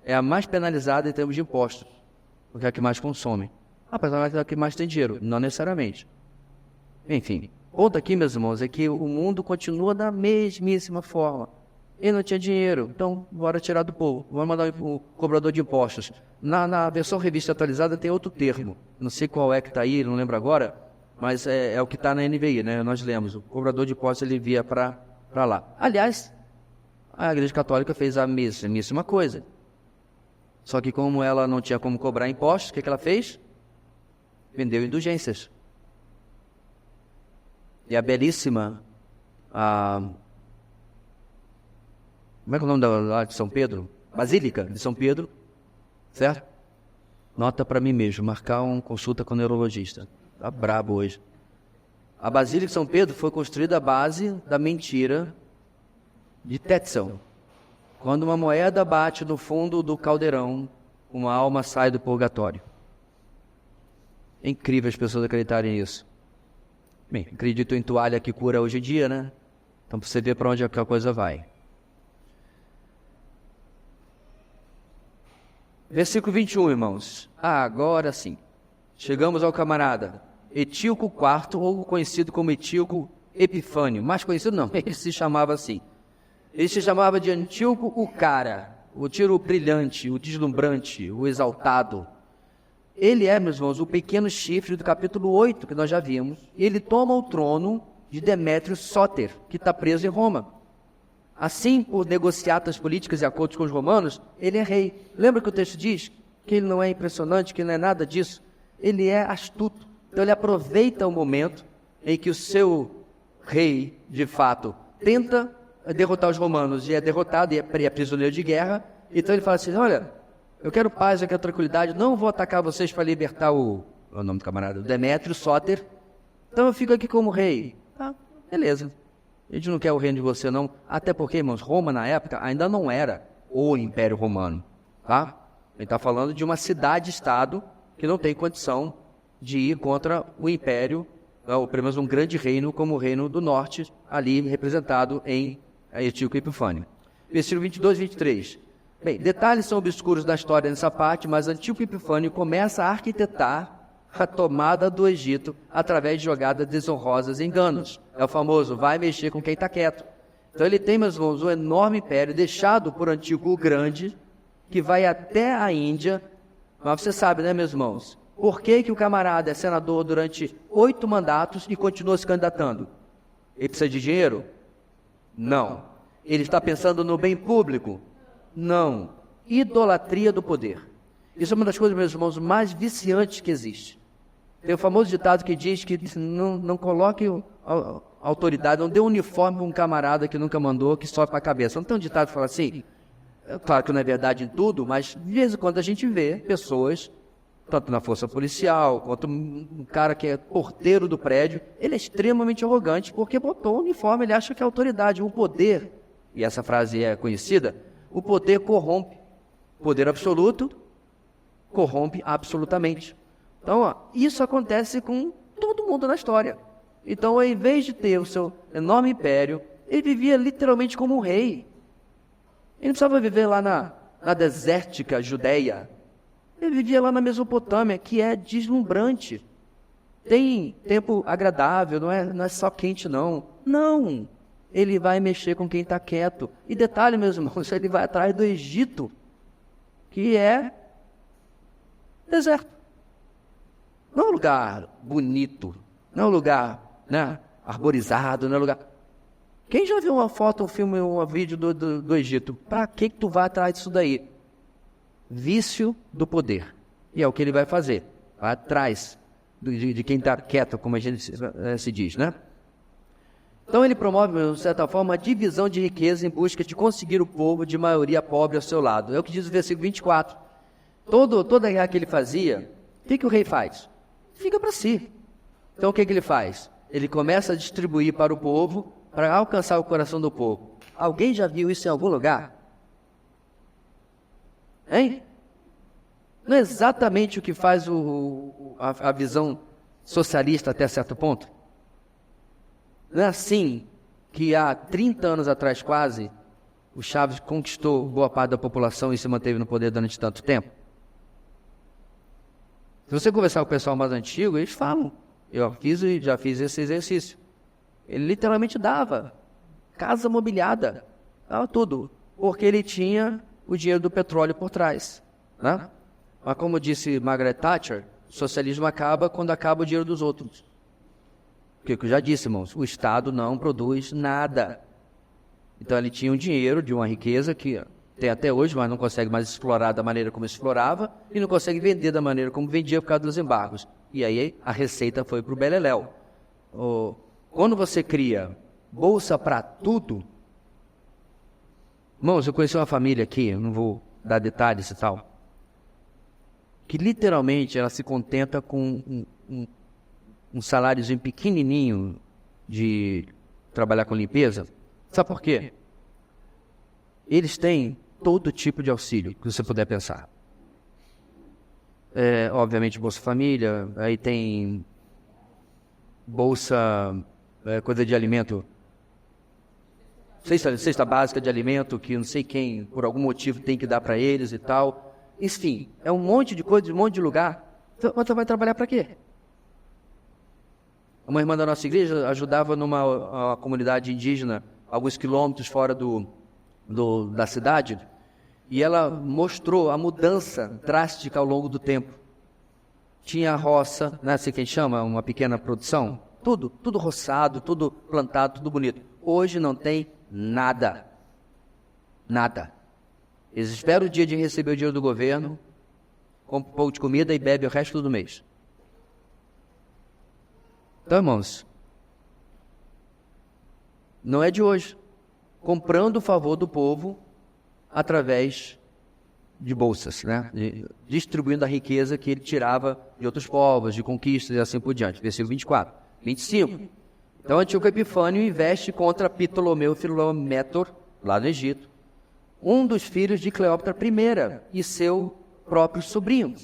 A: É a mais penalizada em termos de impostos, porque é a que mais consome. Apesar de que mais tem dinheiro, não necessariamente. Enfim, ponto aqui, meus irmãos, é que o mundo continua da mesmíssima forma. Ele não tinha dinheiro, então bora tirar do povo, vamos mandar o cobrador de impostos. Na versão revista atualizada tem outro termo, não sei qual é que está aí, não lembro agora, mas é o que está na NVI, né? Nós lemos, o cobrador de impostos ele via para lá. Aliás, a Igreja Católica fez a mesmíssima coisa. Só que como ela não tinha como cobrar impostos, o que ela fez? Vendeu indulgências. E a belíssima, como é que é o nome lá de São Pedro? Basílica de São Pedro, certo? Nota para mim mesmo, marcar uma consulta com o neurologista. Tá brabo hoje. A Basílica de São Pedro foi construída à base da mentira de Tetzel. Quando uma moeda bate no fundo do caldeirão, uma alma sai do purgatório. É incrível as pessoas acreditarem nisso. Bem, acredito em toalha que cura hoje em dia, né? Então, para você ver para onde a coisa vai. Versículo 21, irmãos. Agora sim. Chegamos ao camarada Etíoco IV, ou conhecido como Etíoco Epifânio. Mais conhecido não, ele se chamava assim. Ele se chamava de Antíoco o Cara, o tiro brilhante, o deslumbrante, o exaltado. Ele é, meus irmãos, o pequeno chifre do capítulo 8, que nós já vimos. Ele toma o trono de Demétrio Sóter, que está preso em Roma. Assim, por negociatas políticas e acordos com os romanos, ele é rei. Lembra que o texto diz que ele não é impressionante, que ele não é nada disso? Ele é astuto. Então ele aproveita o momento em que o seu rei, de fato, tenta derrotar os romanos e é derrotado e é prisioneiro de guerra. Então ele fala assim, olha, eu quero paz, eu quero tranquilidade, não vou atacar vocês para libertar o nome do camarada, o Demétrio Sóter. Então eu fico aqui como rei. Tá, beleza. A gente não quer o reino de você, não. Até porque, irmãos, Roma, na época, ainda não era o Império Romano. Tá? Ele está falando de uma cidade-estado que não tem condição de ir contra o Império, ou pelo menos um grande reino, como o Reino do Norte, ali representado em Etíoco Epifânio. Versículo 22 e 23. Bem, detalhes são obscuros da história nessa parte, mas Antíoco Epifânio começa a arquitetar a tomada do Egito através de jogadas desonrosas e enganos. É o famoso, vai mexer com quem está quieto. Então ele tem, meus irmãos, um enorme império deixado por Antíoco o Grande, que vai até a Índia. Mas você sabe, né, meus irmãos, por que o camarada é senador durante 8 mandatos e continua se candidatando? Ele precisa de dinheiro? Não. Ele está pensando no bem público? Não. Idolatria do poder. Isso é uma das coisas, meus irmãos, mais viciantes que existe. Tem o famoso ditado que diz que não coloque a autoridade, não dê um uniforme para um camarada que nunca mandou, que sobe para a cabeça. Não tem um ditado que fala assim? É claro que não é verdade em tudo, mas de vez em quando a gente vê pessoas, tanto na força policial, quanto um cara que é porteiro do prédio, ele é extremamente arrogante porque botou o uniforme, ele acha que é autoridade. O poder, e essa frase é conhecida, o poder corrompe. Poder absoluto corrompe absolutamente. Então, isso acontece com todo mundo na história. Então, ao invés de ter o seu enorme império, ele vivia literalmente como um rei. Ele não precisava viver lá na desértica Judéia. Ele vivia lá na Mesopotâmia, que é deslumbrante. Tem tempo agradável, não é só quente, não. Não! Ele vai mexer com quem está quieto. E detalhe, meus irmãos, ele vai atrás do Egito, que é deserto. Não é um lugar bonito, não é um lugar, né, arborizado, não é um lugar... Quem já viu uma foto, um filme, um vídeo do Egito? Para que tu vai atrás disso daí? Vício do poder. E é o que ele vai fazer. Vai atrás de quem está quieto, como a gente se diz, né? Então ele promove, de certa forma, a divisão de riqueza em busca de conseguir o povo de maioria pobre ao seu lado. É o que diz o versículo 24. Toda a guerra que ele fazia, o que o rei faz? Fica para si. Então o que ele faz? Ele começa a distribuir para o povo, para alcançar o coração do povo. Alguém já viu isso em algum lugar? Hein? Não é exatamente o que faz a visão socialista até certo ponto? Não é assim que há 30 anos atrás quase, o Chaves conquistou boa parte da população e se manteve no poder durante tanto tempo? Se você conversar com o pessoal mais antigo, eles falam, já fiz esse exercício. Ele literalmente dava. Casa mobiliada, dava tudo. Porque ele tinha o dinheiro do petróleo por trás, né? Mas como disse Margaret Thatcher, o socialismo acaba quando acaba o dinheiro dos outros. Porque eu já disse, irmãos, o Estado não produz nada. Então ele tinha um dinheiro de uma riqueza que tem até hoje, mas não consegue mais explorar da maneira como explorava e não consegue vender da maneira como vendia por causa dos embargos. E aí a receita foi para o beleléu. Quando você cria bolsa para tudo... Irmãos, eu conheci uma família aqui, não vou dar detalhes e tal, que literalmente ela se contenta com um saláriozinho pequenininho de trabalhar com limpeza. Sabe por quê? Eles têm todo tipo de auxílio que você puder pensar. Obviamente, Bolsa Família, aí tem Bolsa, coisa de alimento, cesta básica de alimento, que não sei quem, por algum motivo, tem que dar para eles e tal. Enfim, é um monte de coisa, um monte de lugar. Então, você vai trabalhar para quê? Uma irmã da nossa igreja ajudava numa comunidade indígena, alguns quilômetros fora da cidade, e ela mostrou a mudança drástica ao longo do tempo. Tinha a roça, né, assim que a gente chama, uma pequena produção, tudo roçado, tudo plantado, tudo bonito. Hoje não tem nada. Nada. Eles esperam o dia de receber o dinheiro do governo, compram um pouco de comida e bebem o resto do mês. Então, irmãos, não é de hoje. Comprando o favor do povo através de bolsas, né? Distribuindo a riqueza que ele tirava de outros povos, de conquistas e assim por diante. Versículo 24. 25. Então, Antíoco Epifânio investe contra Ptolomeu Filométor, lá no Egito, um dos filhos de Cleópatra I e seu próprio sobrinho.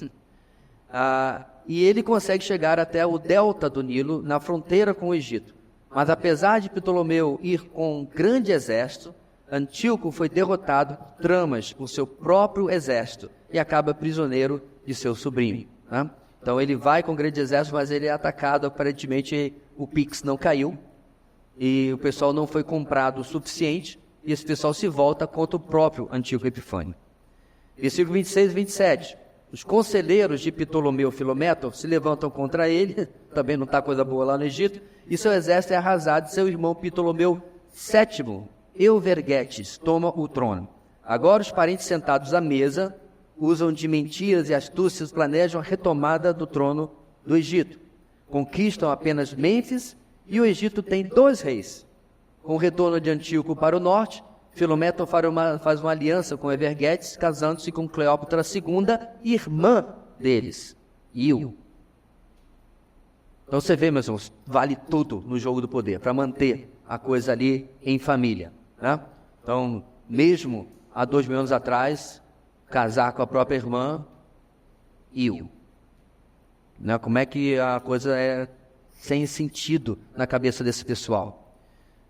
A: E ele consegue chegar até o delta do Nilo, na fronteira com o Egito. Mas apesar de Ptolomeu ir com um grande exército, Antíoco foi derrotado por tramas com seu próprio exército e acaba prisioneiro de seu sobrinho, né? Então ele vai com um grande exército, mas ele é atacado, aparentemente o Pix não caiu e o pessoal não foi comprado o suficiente e esse pessoal se volta contra o próprio Antíoco Epifânio. Versículo 26 e 27. Os conselheiros de Ptolomeu Filométor se levantam contra ele, também não está coisa boa lá no Egito, e seu exército é arrasado, seu irmão Ptolomeu VII, Euvergetes, toma o trono. Agora os parentes sentados à mesa usam de mentiras e astúcias, planejam a retomada do trono do Egito. Conquistam apenas Mênfis e o Egito tem 2 reis. Com o retorno de Antíoco para o norte, Filométor faz uma aliança com Euvergetes, casando-se com Cleópatra II, irmã deles, Io. Então você vê, meus irmãos, vale tudo no jogo do poder, para manter a coisa ali em família, né? Então, mesmo há 2000 anos atrás, casar com a própria irmã, Io. Né? Como é que a coisa é sem sentido na cabeça desse pessoal?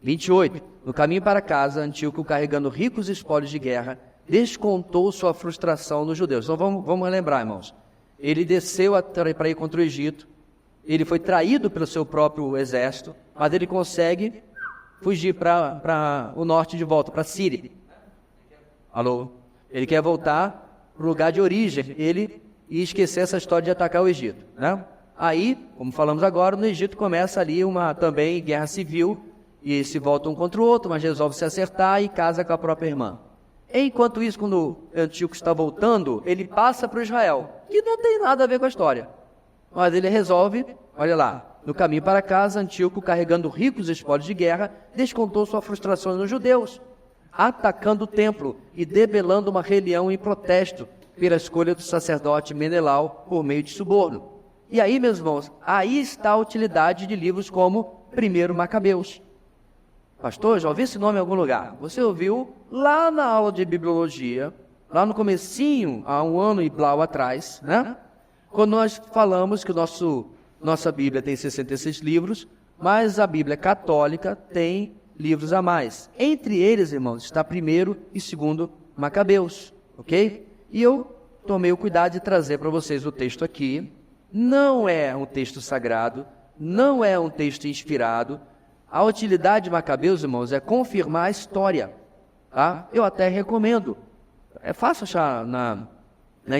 A: 28. No caminho para casa, Antíoco, carregando ricos espólios de guerra, descontou sua frustração nos judeus. Então vamos lembrar, irmãos. Ele desceu para ir contra o Egito, ele foi traído pelo seu próprio exército, mas ele consegue fugir para o norte de volta, para a Síria. Alô? Ele quer voltar para o lugar de origem, e esquecer essa história de atacar o Egito, né? Aí, como falamos agora, no Egito começa ali uma também guerra civil, e se voltam um contra o outro, mas resolve se acertar e casa com a própria irmã. Enquanto isso, quando Antíoco está voltando, ele passa para Israel, que não tem nada a ver com a história. Mas ele resolve, olha lá, no caminho para casa, Antíoco, carregando ricos espólios de guerra, descontou sua frustração nos judeus, atacando o templo e debelando uma rebelião em protesto pela escolha do sacerdote Menelau por meio de suborno. E aí, meus irmãos, aí está a utilidade de livros como 1 Macabeus. Pastor, já ouvi esse nome em algum lugar? Você ouviu lá na aula de bibliologia, lá no comecinho, há 1 ano e blau atrás, né? Quando nós falamos que nossa Bíblia tem 66 livros, mas a Bíblia católica tem livros a mais. Entre eles, irmãos, está 1º e 2º Macabeus, ok? E eu tomei o cuidado de trazer para vocês o texto aqui. Não é um texto sagrado, não é um texto inspirado. A utilidade de Macabeus, irmãos, é confirmar a história, tá? Eu até recomendo. É fácil achar na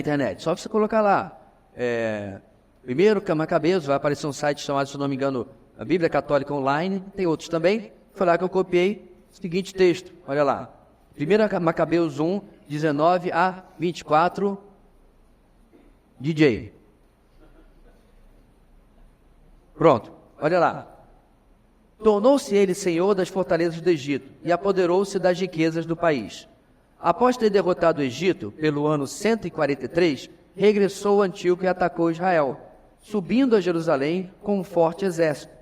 A: internet, só você colocar lá. Primeiro Macabeus, vai aparecer um site chamado, se não me engano, a Bíblia Católica Online, tem outros também. Foi lá que eu copiei o seguinte texto, olha lá. 1 Macabeus 1, 19 a 24, DJ. Pronto, olha lá. Tornou-se ele senhor das fortalezas do Egito e apoderou-se das riquezas do país. Após ter derrotado o Egito, pelo ano 143, regressou Antíoco e atacou Israel, subindo a Jerusalém com um forte exército.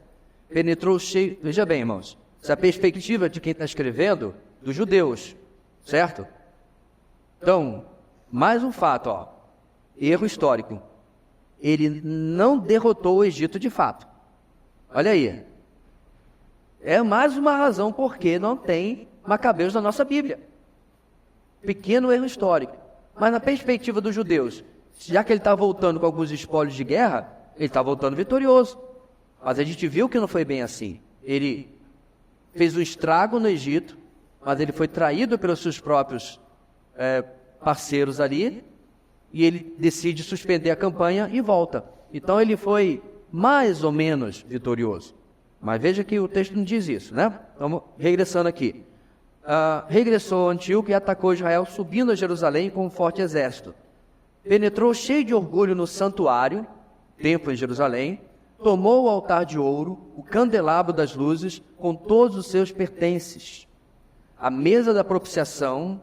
A: Penetrou cheio... Veja bem, irmãos, essa é a perspectiva de quem está escrevendo, dos judeus, certo? Então, mais um fato, erro histórico. Ele não derrotou o Egito de fato. Olha aí. É mais uma razão porque não tem Macabeus na nossa Bíblia. Pequeno erro histórico. Mas na perspectiva dos judeus, já que ele está voltando com alguns espólios de guerra, ele está voltando vitorioso. Mas a gente viu que não foi bem assim. Ele fez um estrago no Egito, mas ele foi traído pelos seus próprios parceiros ali, e ele decide suspender a campanha e volta. Então ele foi mais ou menos vitorioso. Mas veja que o texto não diz isso, né? Vamos regressando aqui. Regressou Antíoco e atacou Israel, subindo a Jerusalém com um forte exército. Penetrou cheio de orgulho no santuário, templo em Jerusalém, tomou o altar de ouro, o candelabro das luzes, com todos os seus pertences, a mesa da proposição,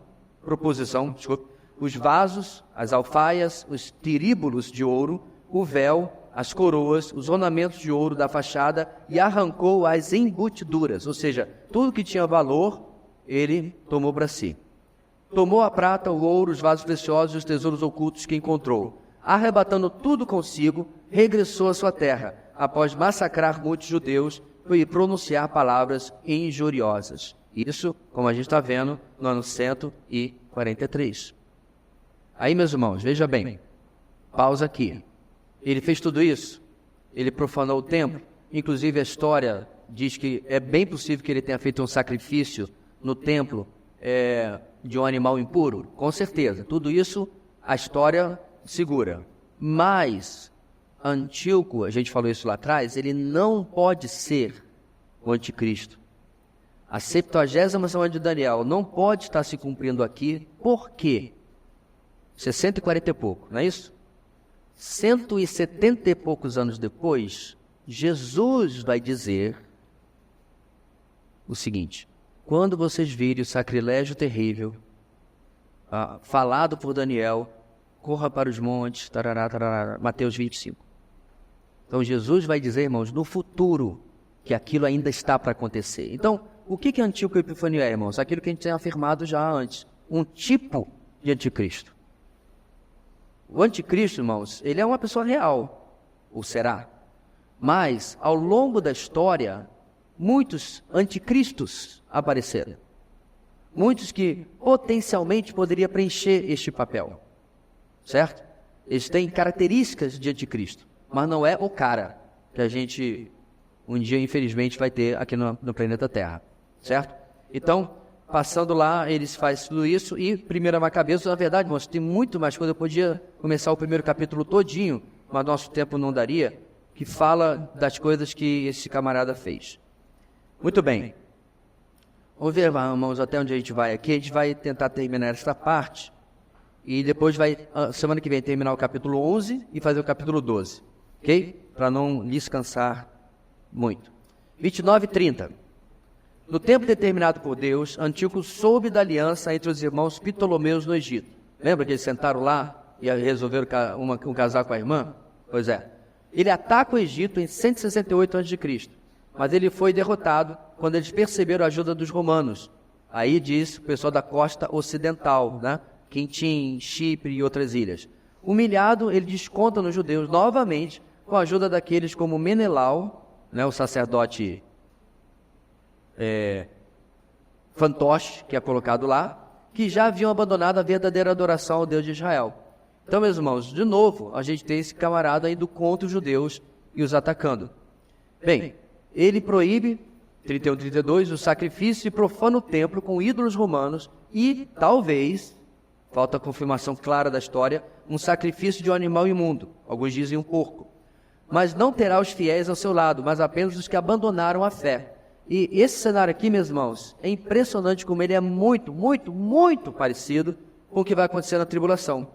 A: os vasos, as alfaias, os tiríbulos de ouro, o véu, as coroas, os ornamentos de ouro da fachada, e arrancou as embutiduras, ou seja, tudo que tinha valor, ele tomou para si. Tomou a prata, o ouro, os vasos preciosos e os tesouros ocultos que encontrou. Arrebatando tudo consigo, regressou à sua terra, após massacrar muitos judeus e pronunciar palavras injuriosas. Isso, como a gente está vendo, no ano 143. Aí, meus irmãos, veja bem, pausa aqui. Ele fez tudo isso, ele profanou o templo, inclusive a história diz que é bem possível que ele tenha feito um sacrifício no templo de um animal impuro, com certeza. Tudo isso a história segura. Mas Antíoco, a gente falou isso lá atrás, ele não pode ser o anticristo. A 70ª semana de Daniel não pode estar se cumprindo aqui, por quê? 140 e pouco, não é isso? 170 e poucos anos depois, Jesus vai dizer o seguinte: quando vocês virem o sacrilégio terrível, falado por Daniel, corra para os montes, tarará, tarará, Mateus 25. Então Jesus vai dizer, irmãos, no futuro, que aquilo ainda está para acontecer. Então, o que é Antíoco Epifânio é, irmãos? Aquilo que a gente tem afirmado já antes, um tipo de anticristo. O anticristo, irmãos, ele é uma pessoa real, ou será? Mas, ao longo da história, muitos anticristos apareceram. Muitos que potencialmente poderiam preencher este papel, certo? Eles têm características de anticristo, mas não é o cara que a gente, um dia, infelizmente, vai ter aqui no planeta Terra, certo? Então, passando lá, eles fazem tudo isso, e 1 Macabeus, na verdade, irmãos, tem muito mais coisa. Eu podia começar o primeiro capítulo todinho, mas nosso tempo não daria, que fala das coisas que esse camarada fez. Muito bem. Vamos ver, irmãos, até onde a gente vai aqui. A gente vai tentar terminar esta parte, e depois vai, semana que vem, terminar o capítulo 11 e fazer o capítulo 12, ok? Para não lhes cansar muito. 29 e 30. No tempo determinado por Deus, Antíoco soube da aliança entre os irmãos Ptolomeus no Egito. Lembra que eles sentaram lá e resolveram um casar com a irmã? Pois é. Ele ataca o Egito em 168 a.C., mas ele foi derrotado quando eles perceberam a ajuda dos romanos. Aí diz o pessoal da costa ocidental, né? Quintim, Chipre e outras ilhas. Humilhado, ele desconta nos judeus novamente com a ajuda daqueles como Menelau, né, o sacerdote fantoche, que é colocado lá, que já haviam abandonado a verdadeira adoração ao Deus de Israel. Então, meus irmãos, de novo, a gente tem esse camarada indo contra os judeus e os atacando. Bem, ele proíbe 31 e 32, o sacrifício e profana o templo com ídolos romanos e, talvez, falta a confirmação clara da história, um sacrifício de um animal imundo, alguns dizem um porco. Mas não terá os fiéis ao seu lado, mas apenas os que abandonaram a fé. E esse cenário aqui, meus irmãos, é impressionante como ele é muito, muito, muito parecido com o que vai acontecer na tribulação.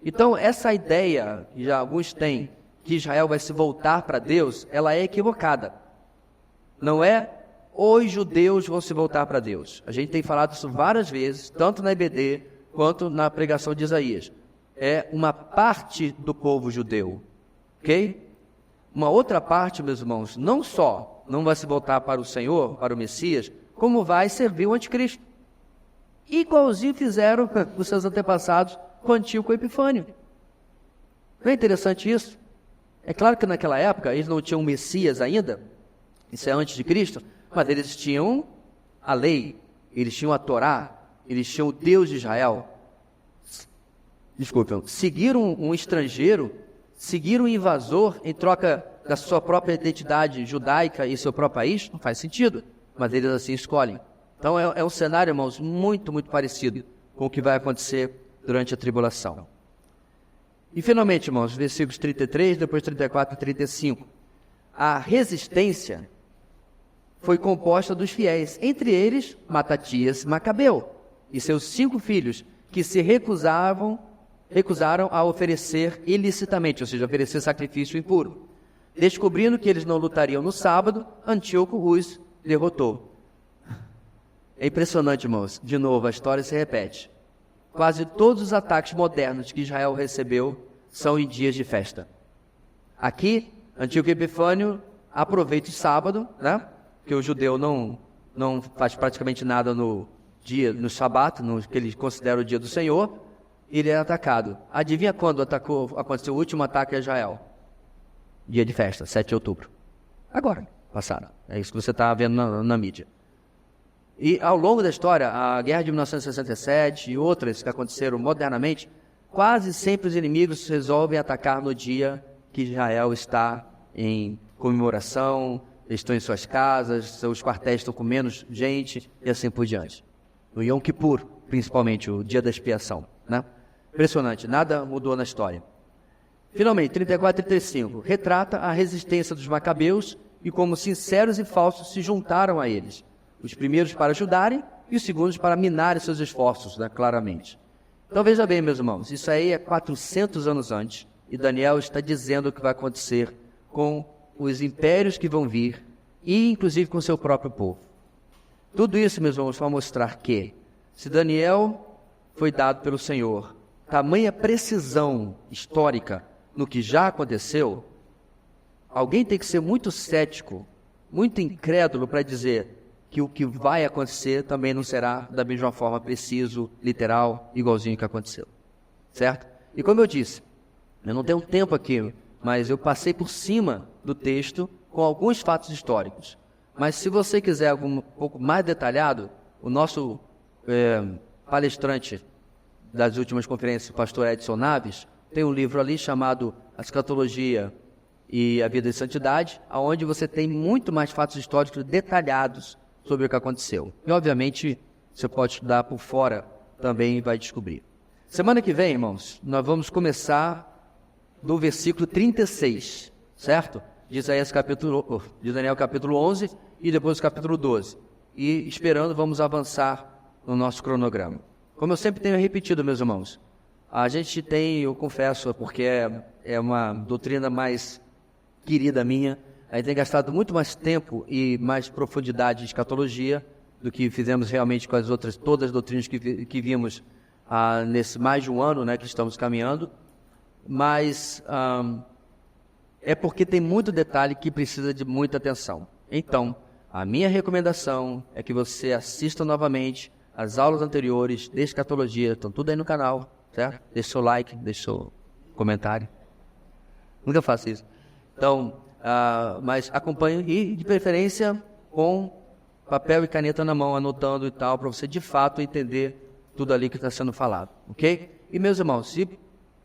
A: Então, essa ideia, que já alguns têm, que Israel vai se voltar para Deus, ela é equivocada. Não é os judeus vão se voltar para Deus. A gente tem falado isso várias vezes, tanto na EBD quanto na pregação de Isaías. É uma parte do povo judeu, ok? Uma outra parte, meus irmãos, não só não vai se voltar para o Senhor, para o Messias, como vai servir o anticristo. Igualzinho fizeram os seus antepassados com Antíoco Epifânio. Não é interessante isso? É claro que naquela época eles não tinham um Messias ainda, isso é antes de Cristo, mas eles tinham a lei, eles tinham a Torá, eles tinham o Deus de Israel. Desculpem, seguiram um estrangeiro, seguiram um invasor em troca da sua própria identidade judaica e seu próprio país? Não faz sentido, mas eles assim escolhem. Então é um cenário, irmãos, muito, muito parecido com o que vai acontecer durante a tribulação. E finalmente, irmãos, versículos 33, depois 34 e 35. A resistência foi composta dos fiéis, entre eles Matatias Macabeu e seus 5 filhos, que se recusaram a oferecer ilicitamente, ou seja, oferecer sacrifício impuro. Descobrindo que eles não lutariam no sábado, Antíoco os derrotou. É impressionante, irmãos. De novo, a história se repete. Quase todos os ataques modernos que Israel recebeu são em dias de festa. Aqui, Antíoco Epifânio aproveita o sábado, né? Porque o judeu não faz praticamente nada no sábado, no que ele considera o dia do Senhor, e ele é atacado. Adivinha quando aconteceu o último ataque a Israel? Dia de festa, 7 de outubro. Agora, passaram. É isso que você está vendo na mídia. E ao longo da história, a Guerra de 1967 e outras que aconteceram modernamente, quase sempre os inimigos resolvem atacar no dia que Israel está em comemoração, eles estão em suas casas, seus quartéis estão com menos gente e assim por diante. No Yom Kippur, principalmente, o dia da expiação, né? Impressionante, nada mudou na história. Finalmente, 34 e 35, retrata a resistência dos macabeus e como sinceros e falsos se juntaram a eles. Os primeiros para ajudarem e os segundos para minarem seus esforços, né, claramente. Então veja bem, meus irmãos, isso aí é 400 anos antes, e Daniel está dizendo o que vai acontecer com os impérios que vão vir, e inclusive com o seu próprio povo. Tudo isso, meus irmãos, vai mostrar que, se Daniel foi dado pelo Senhor tamanha precisão histórica no que já aconteceu, alguém tem que ser muito cético, muito incrédulo para dizer que o que vai acontecer também não será da mesma forma preciso, literal, igualzinho que aconteceu. Certo? E como eu disse, eu não tenho tempo aqui, mas eu passei por cima do texto com alguns fatos históricos. Mas se você quiser algo um pouco mais detalhado, o nosso palestrante das últimas conferências, o pastor Edson Naves, tem um livro ali chamado A Escatologia e a Vida de Santidade, onde você tem muito mais fatos históricos detalhados sobre o que aconteceu. E, obviamente, você pode estudar por fora também e vai descobrir. Semana que vem, irmãos, nós vamos começar do versículo 36, certo? De Daniel capítulo 11 e depois o capítulo 12. E, esperando, vamos avançar no nosso cronograma. Como eu sempre tenho repetido, meus irmãos, a gente tem, eu confesso, porque é uma doutrina mais querida minha, a gente tem gastado muito mais tempo e mais profundidade de escatologia do que fizemos realmente com as outras, todas as doutrinas que vimos nesse mais de um ano, né, que estamos caminhando. Mas é porque tem muito detalhe que precisa de muita atenção. Então, a minha recomendação é que você assista novamente as aulas anteriores de escatologia, estão tudo aí no canal, certo? Deixe seu like, deixe seu comentário. Nunca faço isso. Então, mas acompanhe e, de preferência, com papel e caneta na mão, anotando e tal, para você de fato entender tudo ali que está sendo falado, ok? E, meus irmãos, se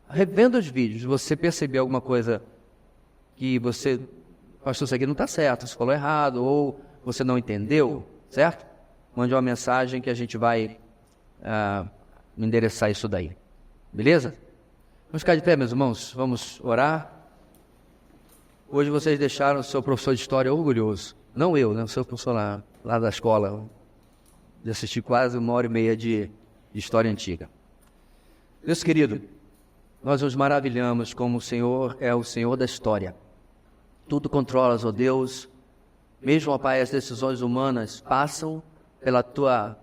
A: revendo os vídeos, você perceber alguma coisa que você, pastor, isso aqui não está certo, você falou errado, ou você não entendeu, certo? Mande uma mensagem que a gente vai endereçar isso daí. Beleza? Vamos ficar de pé, meus irmãos. Vamos orar. Hoje vocês deixaram o seu professor de história orgulhoso. Não eu, né? O seu professor lá da escola. De assistir quase 1h30 de história antiga. Deus querido, nós nos maravilhamos como o Senhor é o Senhor da história. Tudo controlas, ó Deus. Mesmo, ó Pai, as decisões humanas passam pela tua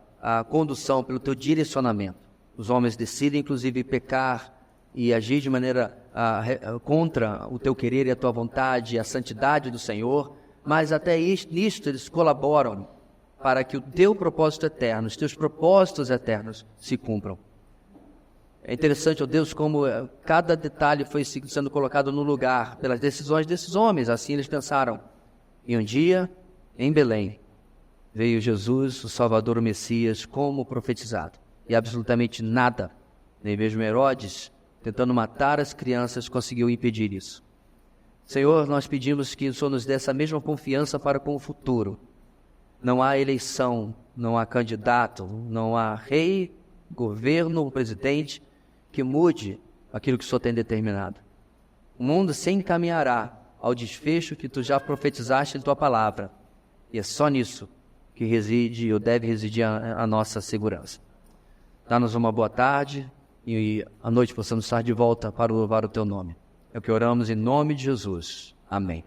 A: condução, pelo teu direcionamento. Os homens decidem, inclusive, pecar e agir de maneira contra o teu querer e a tua vontade, a santidade do Senhor, mas até nisto eles colaboram para que o teu propósito eterno, os teus propósitos eternos se cumpram. É interessante, ó Deus, como cada detalhe foi sendo colocado no lugar pelas decisões desses homens, assim eles pensaram. E um dia, em Belém, veio Jesus, o Salvador, o Messias, como profetizado. E absolutamente nada, nem mesmo Herodes, tentando matar as crianças, conseguiu impedir isso. Senhor, nós pedimos que o Senhor nos dê essa mesma confiança para com o futuro. Não há eleição, não há candidato, não há rei, governo, presidente que mude aquilo que o Senhor tem determinado. O mundo se encaminhará ao desfecho que tu já profetizaste em tua palavra. E é só nisso que reside ou deve residir a nossa segurança. Dá-nos uma boa tarde e à noite possamos estar de volta para louvar o teu nome. É o que oramos em nome de Jesus. Amém.